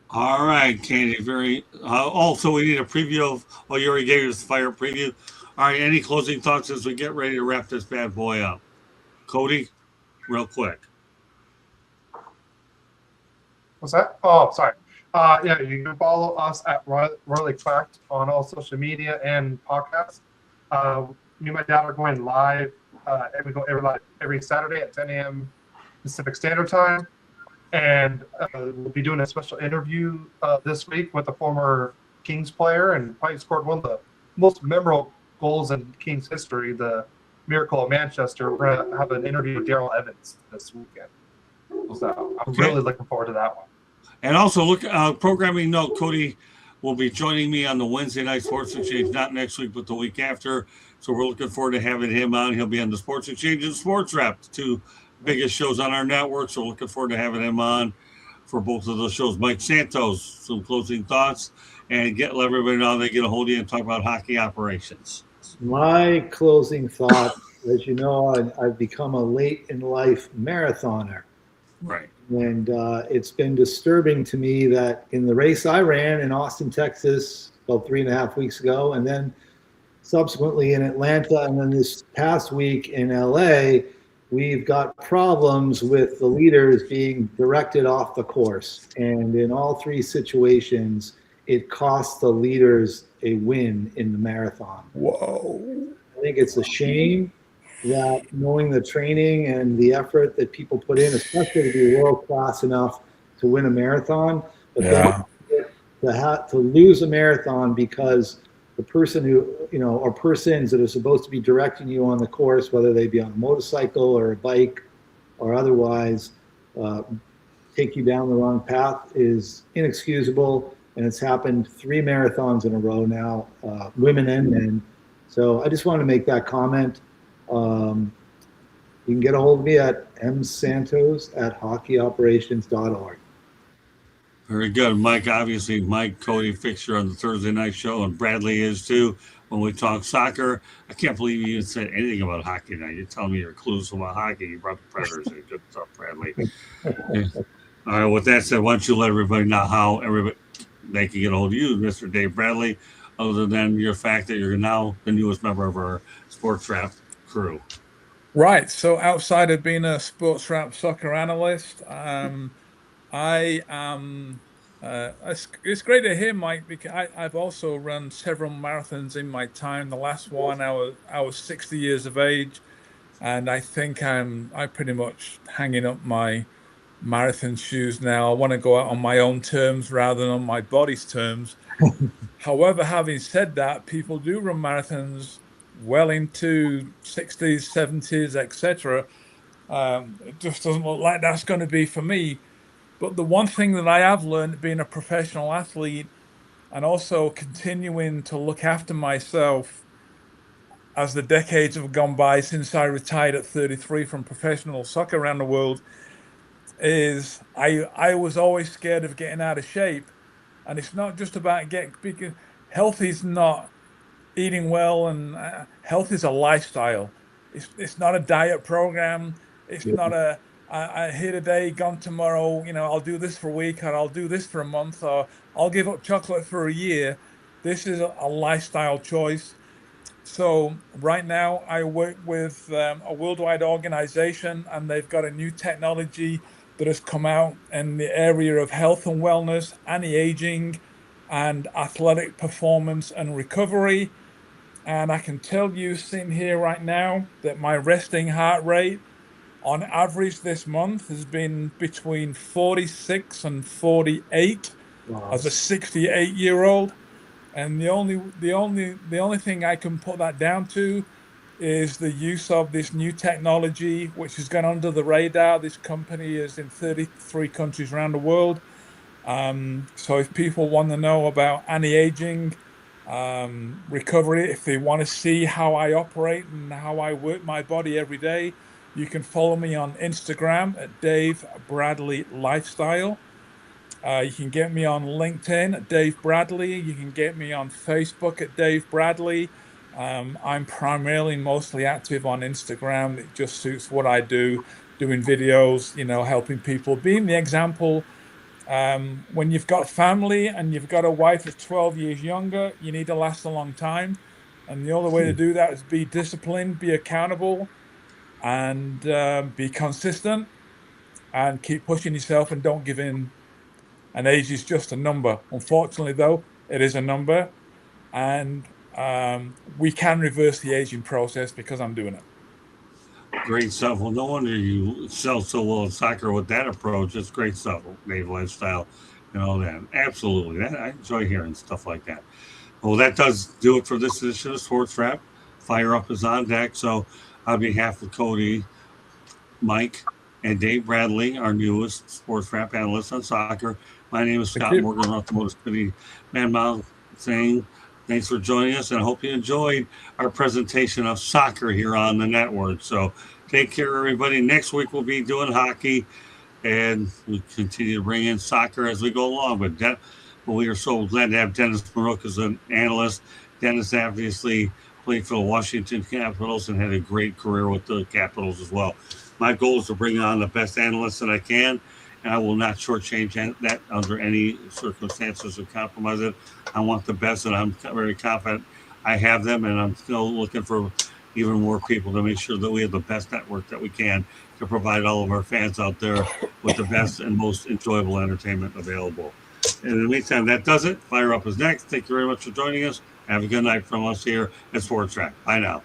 All right, Candy. Also, we need a preview of. Oh, you already gave us the Fire preview. All right. Any closing thoughts as we get ready to wrap this bad boy up? Cody, real quick. What's that? Oh, sorry. Yeah, you can follow us at Royally Cracked on all social media and podcasts. Me and my dad are going live. We go every Saturday at 10 a.m. Pacific Standard Time. And we'll be doing a special interview this week with a former Kings player and probably scored one of the most memorable goals in Kings history, the Miracle of Manchester. We're going to have an interview with Daryl Evans this weekend. So I'm really looking forward to that one. And also, look, programming note, Cody will be joining me on the Wednesday Night Sports Exchange, not next week, but the week after. So we're looking forward to having him on. He'll be on the Sports Exchange and Sports Wrap, the two biggest shows on our network. So looking forward to having him on for both of those shows. Mike Santos, some closing thoughts, and let everybody know they get a hold of you and talk about hockey operations. My closing thought, as you know, I've become a late in life marathoner. Right. And it's been disturbing to me that in the race I ran in Austin, Texas, about 3.5 weeks ago, and then subsequently in Atlanta, and then this past week in LA, we've got problems with the leaders being directed off the course. And in all three situations, it cost the leaders a win in the marathon. Whoa. I think it's a shame that knowing the training and the effort that people put in, especially to be world class enough to win a marathon, but then to lose a marathon because the person who, or persons that are supposed to be directing you on the course, whether they be on a motorcycle or a bike or otherwise, take you down the wrong path is inexcusable. And it's happened 3 marathons in a row now, women and men. So I just want to make that comment. You can get a hold of me at msantos@hockeyoperations.org. Very good. Mike, obviously, Cody, fixture on the Thursday night show, and Bradley is too when we talk soccer. I can't believe you even said anything about hockey now. You're telling me you're clueless about hockey. You brought the Predators in. Good stuff, Bradley. Yeah. All right, with that said, why don't you let everybody know how they can get a hold of you, Mr. Dave Bradley, other than your fact that you're now the newest member of our Sports Wrap crew. Right. So outside of being a Sports Wrap soccer analyst, I am. It's great to hear, Mike, because I've also run several marathons in my time. The last one, I was 60 years of age, and I think I'm pretty much hanging up my marathon shoes now. I want to go out on my own terms rather than on my body's terms. However, having said that, people do run marathons well into 60s, 70s, etc. It just doesn't look like that's going to be for me. But the one thing that I have learned being a professional athlete and also continuing to look after myself as the decades have gone by since I retired at 33 from professional soccer around the world is I was always scared of getting out of shape. And it's not just about because health is not eating well, and health is a lifestyle. It's not a diet program. It's not I here today, gone tomorrow. I'll do this for a week, or I'll do this for a month, or I'll give up chocolate for a year. This is a lifestyle choice. So right now, I work with a worldwide organization, and they've got a new technology that has come out in the area of health and wellness, anti-aging, and athletic performance and recovery. And I can tell you sitting here right now that my resting heart rate on average this month has been between 46 and 48. as a 68-year-old, and the only thing I can put that down to is the use of this new technology, which has gone under the radar. This company is in 33 countries around the world. So if people want to know about anti-aging, recovery, if they want to see how I operate and how I work my body every day, you can follow me on Instagram at Dave Bradley Lifestyle. You can get me on LinkedIn at Dave Bradley. You can get me on Facebook at Dave Bradley. I'm primarily mostly active on Instagram. It just suits what I do, doing videos, helping people, being the example. When you've got family and you've got a wife that's 12 years younger, you need to last a long time. And the only way to do that is be disciplined, be accountable, and be consistent, and keep pushing yourself and don't give in. And age is just a number. Unfortunately, though, it is a number. And we can reverse the aging process because I'm doing it. Great stuff. Well, no wonder you sell so well in soccer with that approach. It's great stuff, Dave Lifestyle, and all that. Absolutely. I enjoy hearing stuff like that. Well, that does do it for this edition of Sports Wrap. Fire Up is on deck. So on behalf of Cody, Mike, and Dave Bradley, our newest Sports Wrap analyst on soccer, my name is Scott Morgan, Automotive City Man Mouth, saying thanks for joining us, and I hope you enjoyed our presentation of soccer here on the network. So take care, everybody. Next week we'll be doing hockey, and we continue to bring in soccer as we go along. But we are so glad to have Dennis Marook as an analyst. Dennis obviously played for the Washington Capitals and had a great career with the Capitals as well. My goal is to bring on the best analysts that I can, and I will not shortchange that under any circumstances or compromise it. I want the best, and I'm very confident I have them, and I'm still looking for even more people to make sure that we have the best network that we can to provide all of our fans out there with the best and most enjoyable entertainment available. And in the meantime, that does it. Fire Up is next. Thank you very much for joining us. Have a good night from us here at Sports Wrap. Bye now.